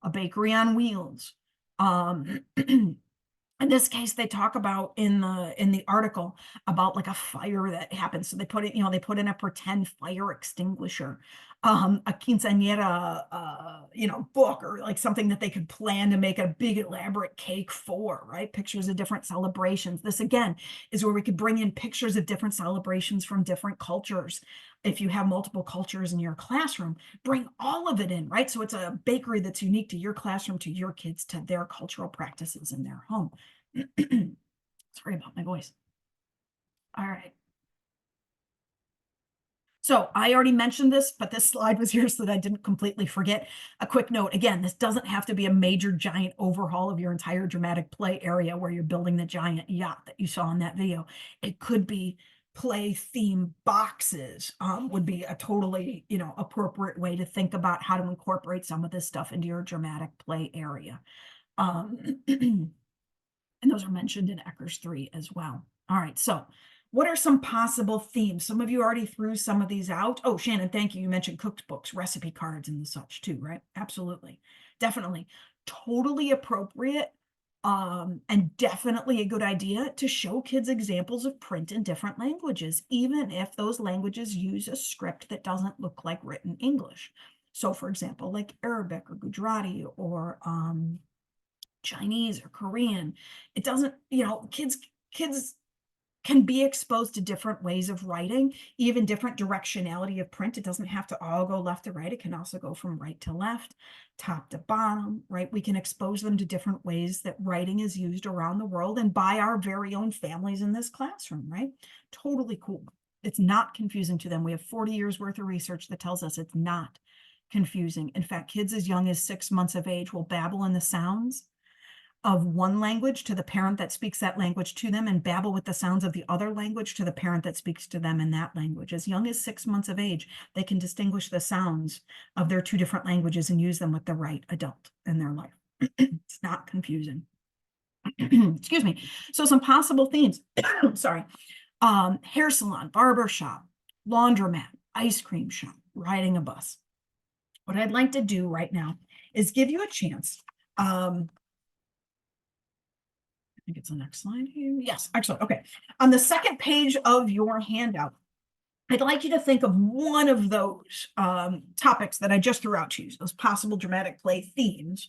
a bakery on wheels. In this case, they talk about in the article about like a fire that happens. So they put it, they put in a pretend fire extinguisher, a quinceañera, book, or like something that they could plan to make a big elaborate cake for, right? Pictures of different celebrations. This again is where we could bring in pictures of different celebrations from different cultures. If you have multiple cultures in your classroom, bring all of it in, right? So it's a bakery that's unique to your classroom, to your kids, to their cultural practices in their home. Sorry about my voice. All right. So I already mentioned this, but this slide was here so that I didn't completely forget. A quick note, again, this doesn't have to be a major giant overhaul of your entire dramatic play area where you're building the giant yacht that you saw in that video. It could be play theme boxes, would be a totally, appropriate way to think about how to incorporate some of this stuff into your dramatic play area. And those are mentioned in Ecker's 3 as well. All right, so what are some possible themes? Some of you already threw some of these out. Oh, Shannon, thank you. You mentioned cookbooks, recipe cards, and such too, right? Absolutely. Definitely. Totally appropriate, and definitely a good idea to show kids examples of print in different languages, even if those languages use a script that doesn't look like written English. So, for example, like Arabic or Gujarati or Chinese or Korean. It doesn't, kids can be exposed to different ways of writing, even different directionality of print. It doesn't have to all go left to right. It can also go from right to left, top to bottom, right? We can expose them to different ways that writing is used around the world and by our very own families in this classroom, right? Totally cool. It's not confusing to them. We have 40 years worth of research that tells us it's not confusing. In fact, kids as young as 6 months of age will babble in the sounds of one language to the parent that speaks that language to them, and babble with the sounds of the other language to the parent that speaks to them in that language. As young as 6 months of age, they can distinguish the sounds of their 2 different languages and use them with the right adult in their life. It's not confusing. Excuse me. So some possible themes. Sorry. Hair salon, barber shop, laundromat, ice cream shop, riding a bus. What I'd like to do right now is give you a chance. I think it's the next slide here. Yes, excellent. Okay. On the second page of your handout, I'd like you to think of one of those topics that I just threw out to you, those possible dramatic play themes,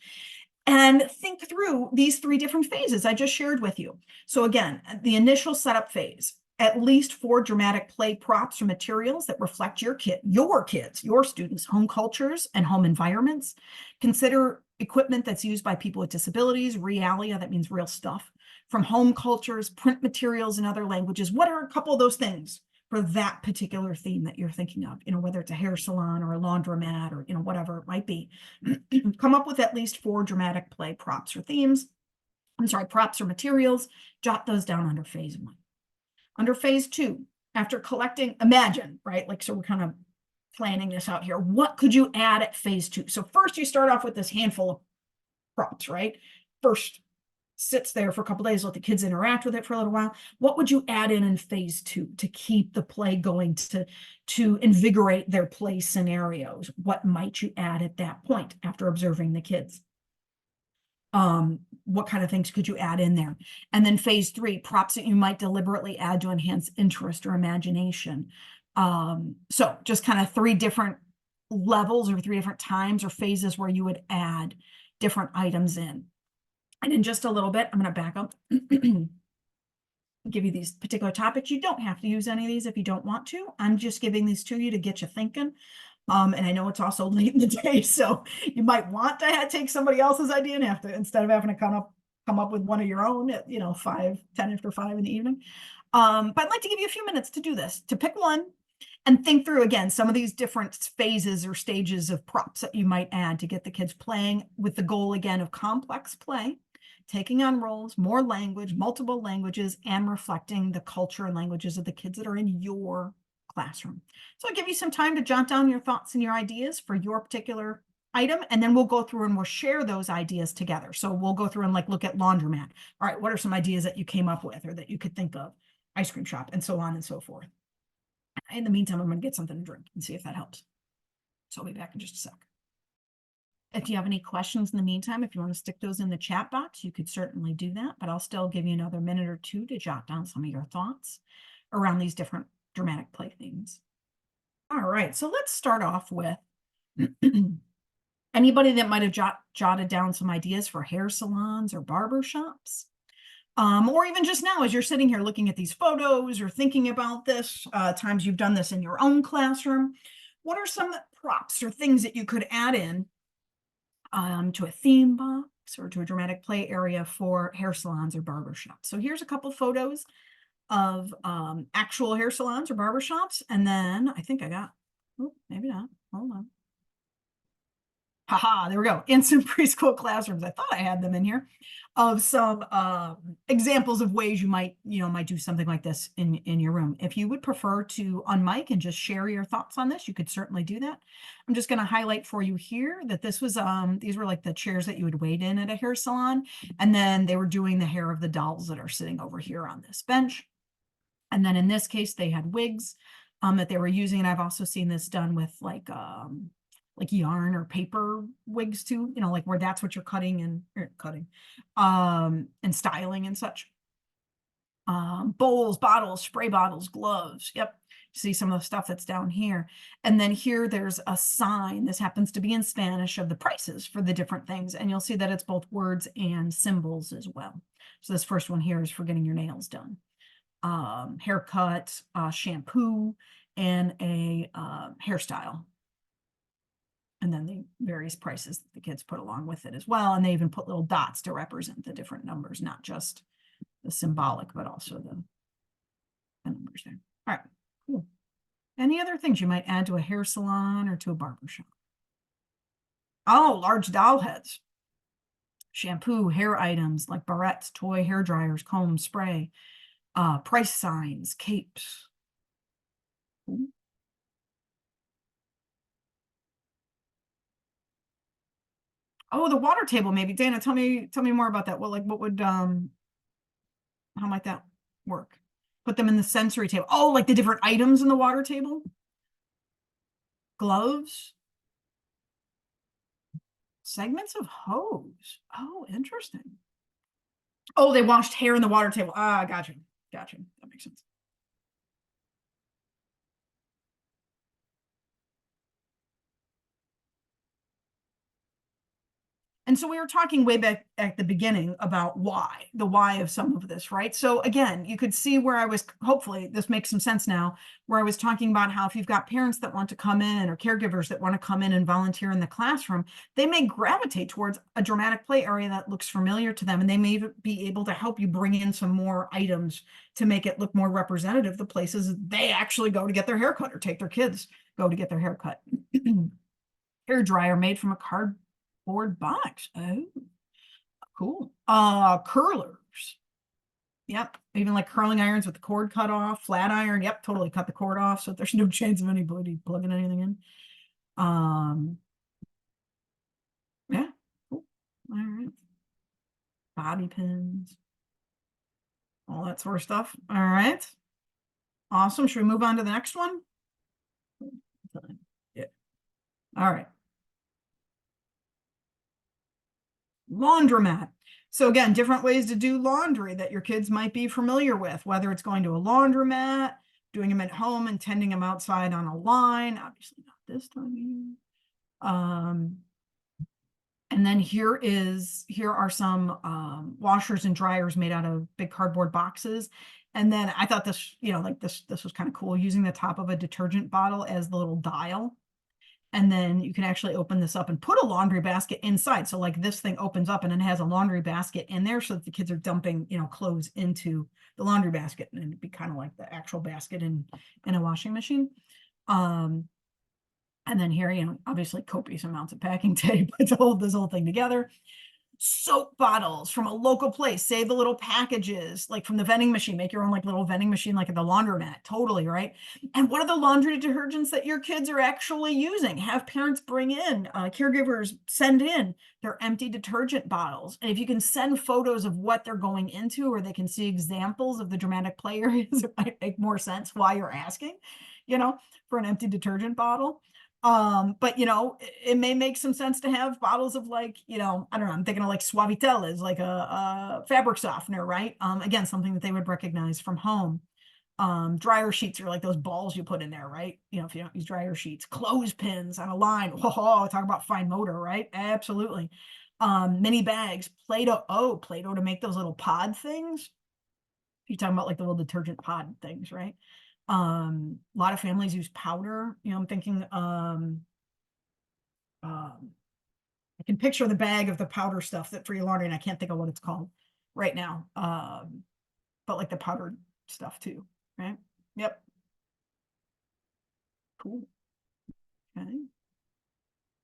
and think through these 3 different phases I just shared with you. So again, the initial setup phase, at least 4 dramatic play props or materials that reflect your kids, your students' home cultures and home environments. Consider equipment that's used by people with disabilities, realia, that means real stuff, from home cultures, print materials in other languages. What are a couple of those things for that particular theme that you're thinking of? Whether it's a hair salon or a laundromat or, whatever it might be. Come up with at least 4 dramatic play props or themes. Props or materials. Jot those down under phase 1. Under phase 2, after collecting, imagine, right? So we're kind of planning this out here. What could you add at phase 2? So first you start off with this handful of props, right? First sits there for a couple days, let the kids interact with it for a little while. What would you add in phase 2 to keep the play going, to invigorate their play scenarios? What might you add at that point after observing the kids? What kind of things could you add in there? And then phase 3, props that you might deliberately add to enhance interest or imagination. So just kind of 3 different levels or 3 different times or phases where you would add different items in. And in just a little bit, I'm going to back up. give you these particular topics. You don't have to use any of these if you don't want to. I'm just giving these to you to get you thinking. And I know it's also late in the day, so you might want to take somebody else's idea and have to, instead of having to come up with one of your own at, 5, 10 after 5 in the evening. But I'd like to give you a few minutes to do this, to pick one and think through again some of these different phases or stages of props that you might add to get the kids playing, with the goal again of complex play, taking on roles, more language, multiple languages, and reflecting the culture and languages of the kids that are in your classroom. So I'll give you some time to jot down your thoughts and your ideas for your particular item, and then we'll go through and we'll share those ideas together. So we'll go through and look at laundromat. All right, what are some ideas that you came up with or that you could think of? Ice cream shop, and so on and so forth. In the meantime, I'm going to get something to drink and see if that helps. So I'll be back in just a sec. If you have any questions in the meantime, if you want to stick those in the chat box, you could certainly do that, but I'll still give you another minute or two to jot down some of your thoughts around these different dramatic play themes. All right, so let's start off with anybody that might have jotted down some ideas for hair salons or barber shops. Or even just now, as you're sitting here looking at these photos or thinking about this, times you've done this in your own classroom, what are some props or things that you could add in to a theme box or to a dramatic play area for hair salons or barber shops? So here's a couple photos of actual hair salons or barber shops, and then I think I got, oh, maybe not, hold on. Haha, there we go. Instant preschool classrooms. I thought I had them in here, of some examples of ways you might do something like this in your room. If you would prefer to unmic and just share your thoughts on this, you could certainly do that. I'm just going to highlight for you here that this was these were like the chairs that you would wait in at a hair salon, and then they were doing the hair of the dolls that are sitting over here on this bench. And then in this case, they had wigs that they were using, and I've also seen this done with like yarn or paper wigs too, where that's what you're cutting and styling and such. Bowls, bottles, spray bottles, gloves. Yep. See some of the stuff that's down here. And then here there's a sign. This happens to be in Spanish, of the prices for the different things. And you'll see that it's both words and symbols as well. So this first one here is for getting your nails done. Haircut, shampoo, and a hairstyle. And then the various prices that the kids put along with it as well. And they even put little dots to represent the different numbers, not just the symbolic, but also the numbers there. All right, cool. Any other things you might add to a hair salon or to a barber shop? Oh, large doll heads. Shampoo, hair items like barrettes, toy hair dryers, combs, spray, price signs, capes. Ooh. Oh, the water table, maybe. Dana, tell me more about that. What would how might that work? Put them in the sensory table. Oh, like the different items in the water table? Gloves? Segments of hose. Oh, interesting. Oh, they washed hair in the water table. Ah, gotcha. That makes sense. And so we were talking way back at the beginning about the why of some of this, right? So again, you could see where I was, hopefully this makes some sense now, where I was talking about how if you've got parents that want to come in or caregivers that want to come in and volunteer in the classroom, they may gravitate towards a dramatic play area that looks familiar to them, and they may be able to help you bring in some more items to make it look more representative of the places they actually go to get their haircut or take their kids go to get their haircut. Hair dryer made from a cardboard box. Oh, cool. Curlers. Yep. Even like curling irons with the cord cut off, flat iron. Yep. Totally cut the cord off. So there's no chance of anybody plugging anything in. Yeah. Cool. All right. Bobby pins. All that sort of stuff. All right. Awesome. Should we move on to the next one? Yeah. All right. Laundromat. So again, different ways to do laundry that your kids might be familiar with, whether it's going to a laundromat, doing them at home and tending them outside on a line, obviously not this time. And then here are some washers and dryers made out of big cardboard boxes. And then I thought this, like this was kind of cool, using the top of a detergent bottle as the little dial. And then you can actually open this up and put a laundry basket inside. So like this thing opens up and it has a laundry basket in there so that the kids are dumping, clothes into the laundry basket, and it'd be kind of like the actual basket in a washing machine. And then here, obviously copious amounts of packing tape to hold this whole thing together. Soap bottles from a local place, save the little packages, like from the vending machine, make your own like little vending machine, like at the laundromat, totally, right? And what are the laundry detergents that your kids are actually using? Have parents bring in, caregivers send in their empty detergent bottles. And if you can send photos of what they're going into, or they can see examples of the dramatic play areas, it might make more sense why you're asking, for an empty detergent bottle. But it may make some sense to have bottles of like, I don't know, I'm thinking of like Suavitel is like a fabric softener, right? Again, something that they would recognize from home. Dryer sheets are like those balls you put in there, right? If you don't use dryer sheets, clothespins on a line. Oh, talk about fine motor, right? Absolutely. Mini bags, Play-Doh. Play-Doh to make those little pod things. You're talking about like the little detergent pod things, right? A lot of families use powder. I'm thinking, I can picture the bag of the powder stuff that for your laundry, and I can't think of what it's called right now. But like the powdered stuff too, right? Yep. Cool. Okay.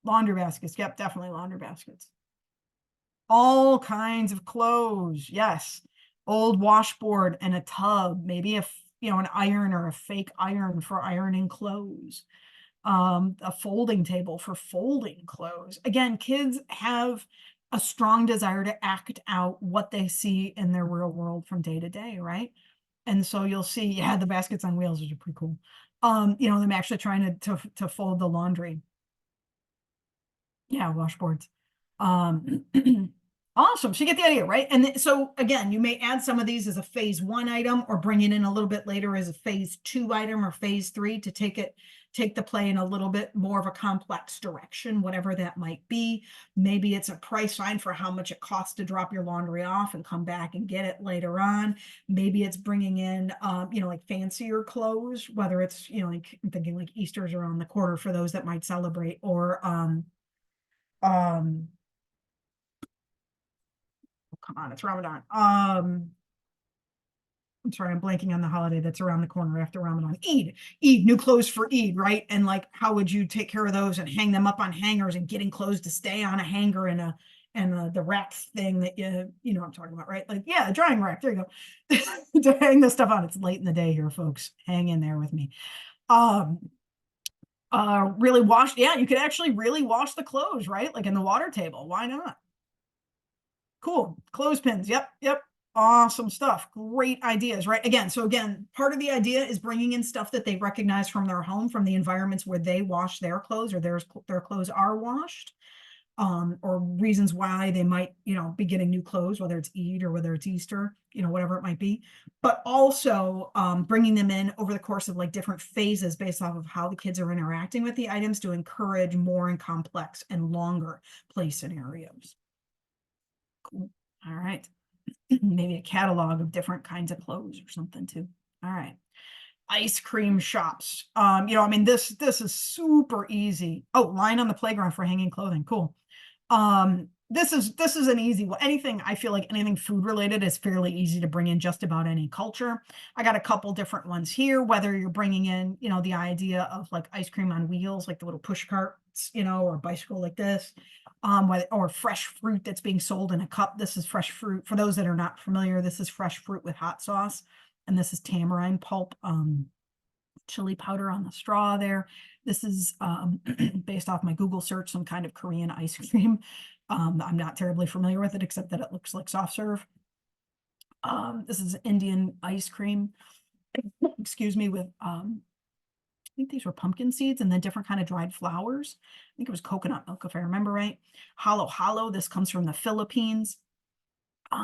Laundry baskets. Yep, definitely laundry baskets. All kinds of clothes. Yes. Old washboard and a tub, maybe an iron or a fake iron for ironing clothes. A folding table for folding clothes. Again, kids have a strong desire to act out what they see in their real world from day to day, right? And so you'll see, yeah, the baskets on wheels, which are pretty cool. Them actually trying to fold the laundry. Yeah, washboards. Awesome. So you get the idea, right? And so again, you may add some of these as a phase 1 item, or bring it in a little bit later as a phase 2 item or phase 3 to take the play in a little bit more of a complex direction, whatever that might be. Maybe it's a price sign for how much it costs to drop your laundry off and come back and get it later on. Maybe it's bringing in, like fancier clothes, whether it's, like I'm thinking like Easter's around the corner for those that might celebrate, or, come on, it's Ramadan. I'm sorry, I'm blanking on the holiday that's around the corner after Ramadan. Eid, new clothes for Eid, right? And like, how would you take care of those and hang them up on hangers, and getting clothes to stay on a hanger and the rack thing that you know what I'm talking about, right? Like, yeah, a drying rack. There you go. To hang this stuff on. It's late in the day here, folks. Hang in there with me. Really wash. Yeah, you could actually really wash the clothes, right? Like in the water table. Why not? Cool. Clothespins. Yep. Awesome stuff. Great ideas, right? So again, part of the idea is bringing in stuff that they recognize from their home, from the environments where they wash their clothes, or their clothes are washed, or reasons why they might, be getting new clothes, whether it's Eid or whether it's Easter, whatever it might be. But also bringing them in over the course of like different phases based off of how the kids are interacting with the items to encourage more and complex and longer play scenarios. Cool. All right. Maybe a catalog of different kinds of clothes or something too. All right. Ice cream shops. This is super easy. Oh, line on the playground for hanging clothing. Cool. This is an easy one. I feel like anything food related is fairly easy to bring in just about any culture. I got a couple different ones here, whether you're bringing in, the idea of like ice cream on wheels, like the little push carts, or a bicycle like this, or fresh fruit that's being sold in a cup. This is fresh fruit. For those that are not familiar, this is fresh fruit with hot sauce, and this is tamarind pulp, chili powder on the straw there. This is based off my Google search, some kind of Korean ice cream. I'm not terribly familiar with it, except that it looks like soft serve. This is Indian ice cream, excuse me, with I think these were pumpkin seeds and then different kind of dried flowers. I think it was coconut milk, if I remember right. Halo. This comes from the Philippines.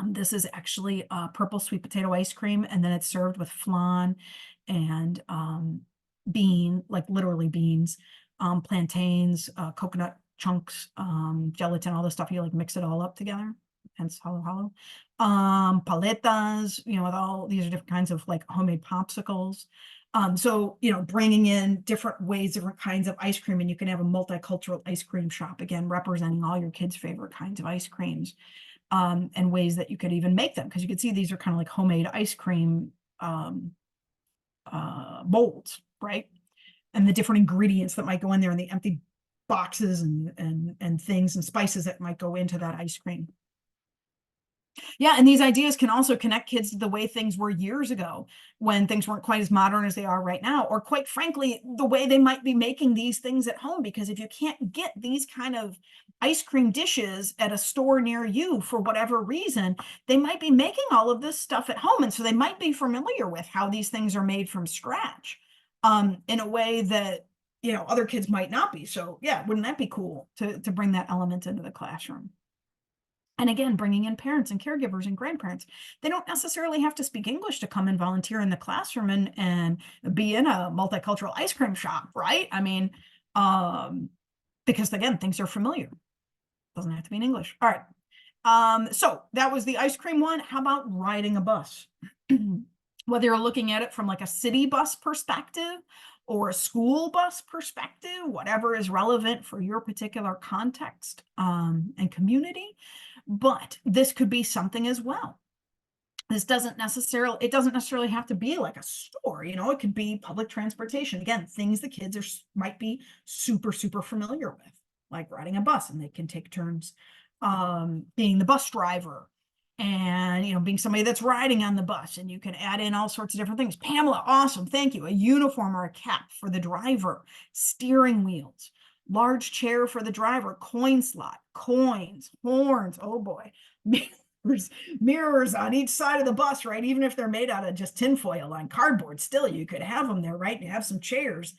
This is actually purple sweet potato ice cream, and then it's served with flan and literally beans, plantains, coconut chunks, gelatin, all this stuff. You like mix it all up together, hence hollow. Paletas, with all these are different kinds of like homemade popsicles. So, bringing in different ways, different kinds of ice cream, and you can have a multicultural ice cream shop, again, representing all your kids' favorite kinds of ice creams, and ways that you could even make them. Because you could see these are kind of like homemade ice cream molds, right? And the different ingredients that might go in there, and the empty boxes and things and spices that might go into that ice cream. Yeah, and these ideas can also connect kids to the way things were years ago, when things weren't quite as modern as they are right now, or quite frankly, the way they might be making these things at home. Because if you can't get these kind of ice cream dishes at a store near you for whatever reason, they might be making all of this stuff at home. And so they might be familiar with how these things are made from scratch, in a way that, other kids might not be. So yeah, wouldn't that be cool to bring that element into the classroom? And again, bringing in parents and caregivers and grandparents. They don't necessarily have to speak English to come and volunteer in the classroom and be in a multicultural ice cream shop, right? I mean, because again, things are familiar. Doesn't have to be in English. All right. So that was the ice cream one. How about riding a bus? Whether you're looking at it from like a city bus perspective or a school bus perspective, whatever is relevant for your particular context, and community. But this could be something as well. It doesn't necessarily have to be like a store, it could be public transportation. Again, things the kids might be super, super familiar with, like riding a bus, and they can take turns being the bus driver, and being somebody that's riding on the bus, and you can add in all sorts of different things. Pamela, awesome, thank you. A uniform or a cap for the driver, steering wheels, large chair for the driver, coin slot, coins, horns, oh boy, mirrors on each side of the bus, right? Even if they're made out of just tinfoil on cardboard, still you could have them there, right? You have some chairs.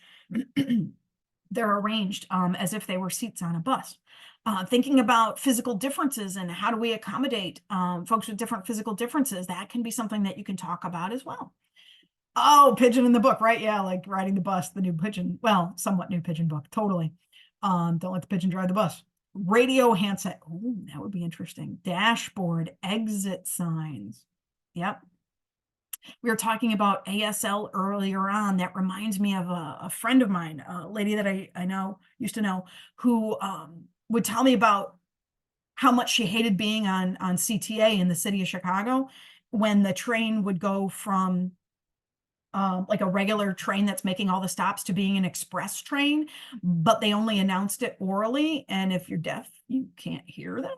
They're arranged as if they were seats on a bus. Thinking about physical differences and how do we accommodate folks with different physical differences, that can be something that you can talk about as well. Oh, Pigeon in the book, right? Yeah, like riding the bus, the new Pigeon, well, somewhat new Pigeon book, totally. Don't let the pigeon drive the bus. Radio handset, oh, that would be interesting. Dashboard, exit signs. Yep. We were talking about ASL earlier on. That reminds me of a friend of mine, a lady that I used to know, who would tell me about how much she hated being on CTA in the city of Chicago, when the train would go from like a regular train that's making all the stops to being an express train, but they only announced it orally. And if you're deaf, you can't hear them.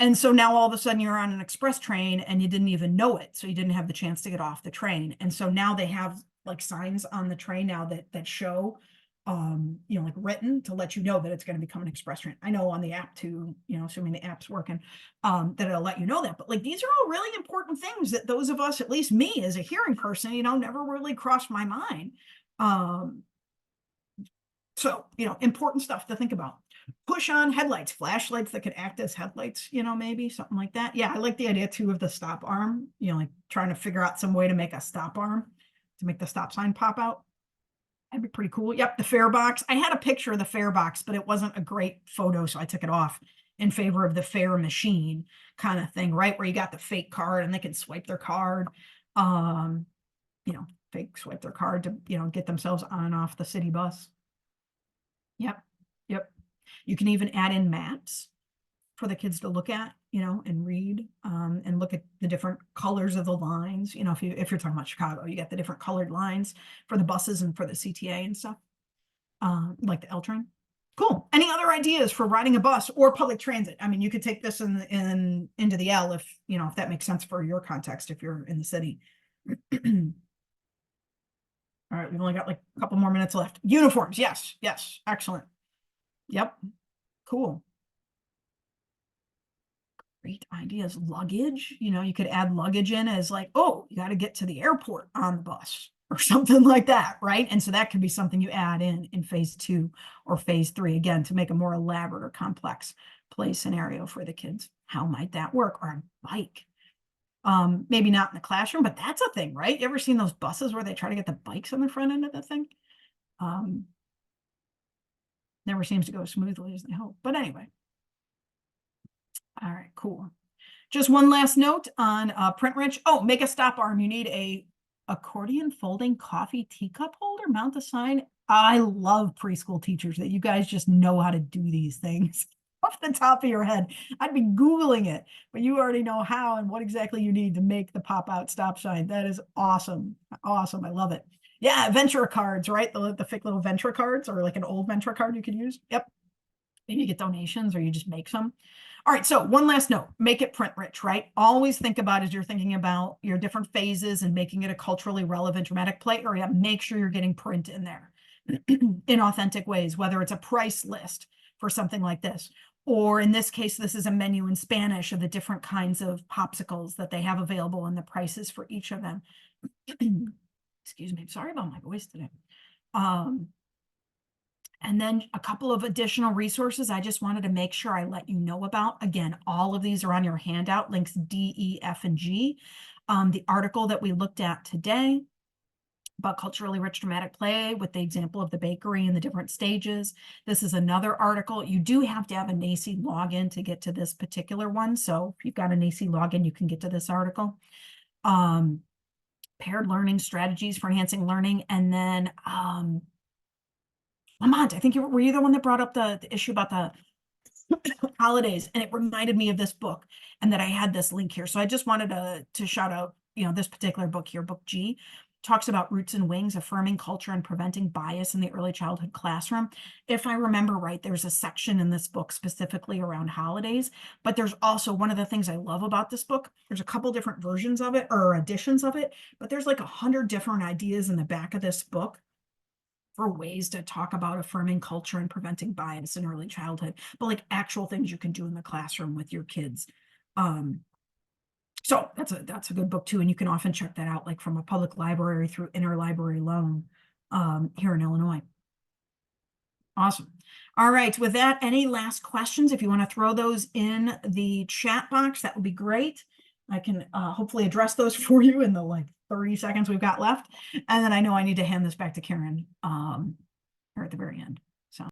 And so now all of a sudden you're on an express train and you didn't even know it. So you didn't have the chance to get off the train. And so now they have like signs on the train now that show, like written to let you know that it's going to become an express train. I know on the app too, assuming the app's working, that it'll let you know that. But like, these are all really important things that those of us, at least me as a hearing person, never really crossed my mind. So, important stuff to think about. Push on headlights, flashlights that could act as headlights, maybe something like that. Yeah, I like the idea too of the stop arm, like trying to figure out some way to make a stop arm to make the stop sign pop out. That'd be pretty cool. Yep, the fare box. I had a picture of the fare box, but it wasn't a great photo, so I took it off in favor of the fare machine kind of thing, right? Where you got the fake card and they can swipe their card, fake swipe their card to, get themselves on and off the city bus. Yep. You can even add in maps for the kids to look at, and read, and look at the different colors of the lines. If you're talking about Chicago, you got the different colored lines for the buses and for the CTA and stuff, like the L train. Cool. Any other ideas for riding a bus or public transit? I mean, you could take this into the L if that makes sense for your context, if you're in the city. All right, we've only got like a couple more minutes left. Uniforms, yes, excellent. Yep, cool. Great ideas. Luggage, you could add luggage in as like, oh, you got to get to the airport on the bus or something like that, right? And so that could be something you add in phase 2 or phase 3, again, to make a more elaborate or complex play scenario for the kids. How might that work? Or a bike. Maybe not in the classroom, but that's a thing, right? You ever seen those buses where they try to get the bikes on the front end of the thing? Never seems to go as smoothly as they hope. But anyway. All right, cool. Just one last note on print wrench. Oh, make a stop arm. You need a accordion folding coffee teacup holder, mount the sign. I love preschool teachers that you guys just know how to do these things off the top of your head. I'd be Googling it, but you already know how and what exactly you need to make the pop out stop sign. That is awesome. Awesome. I love it. Yeah, Ventura cards, right? The fake little Ventura cards, or like an old Ventura card you could use. Yep. Maybe you get donations or you just make some. All right, so one last note, make it print rich, right? Always think about, as you're thinking about your different phases and making it a culturally relevant dramatic play area, make sure you're getting print in there in authentic ways, whether it's a price list for something like this, or in this case, this is a menu in Spanish of the different kinds of popsicles that they have available and the prices for each of them. Excuse me, sorry about my voice today. And then a couple of additional resources I just wanted to make sure I let you know about. Again, all of these are on your handout, links D, E, F, and G. The article that we looked at today about culturally rich dramatic play with the example of the bakery and the different stages. This is another article. You do have to have a NACE login to get to this particular one. So if you've got a NACE login, you can get to this article. Paired learning strategies for enhancing learning. And then Lamont, I think were you the one that brought up the issue about the holidays? And it reminded me of this book and that I had this link here. So I just wanted to shout out, this particular book here, book G, talks about roots and wings, affirming culture and preventing bias in the early childhood classroom. If I remember right, there's a section in this book specifically around holidays, but there's also one of the things I love about this book. There's a couple different versions of it or editions of it, but there's like 100 different ideas in the back of this book for ways to talk about affirming culture and preventing bias in early childhood, but like actual things you can do in the classroom with your kids. So that's a good book too. And you can often check that out, like from a public library through interlibrary loan here in Illinois. Awesome. All right. With that, any last questions? If you want to throw those in the chat box, that would be great. I can hopefully address those for you in the 30 seconds we've got left. And then I know I need to hand this back to Karen here at the very end.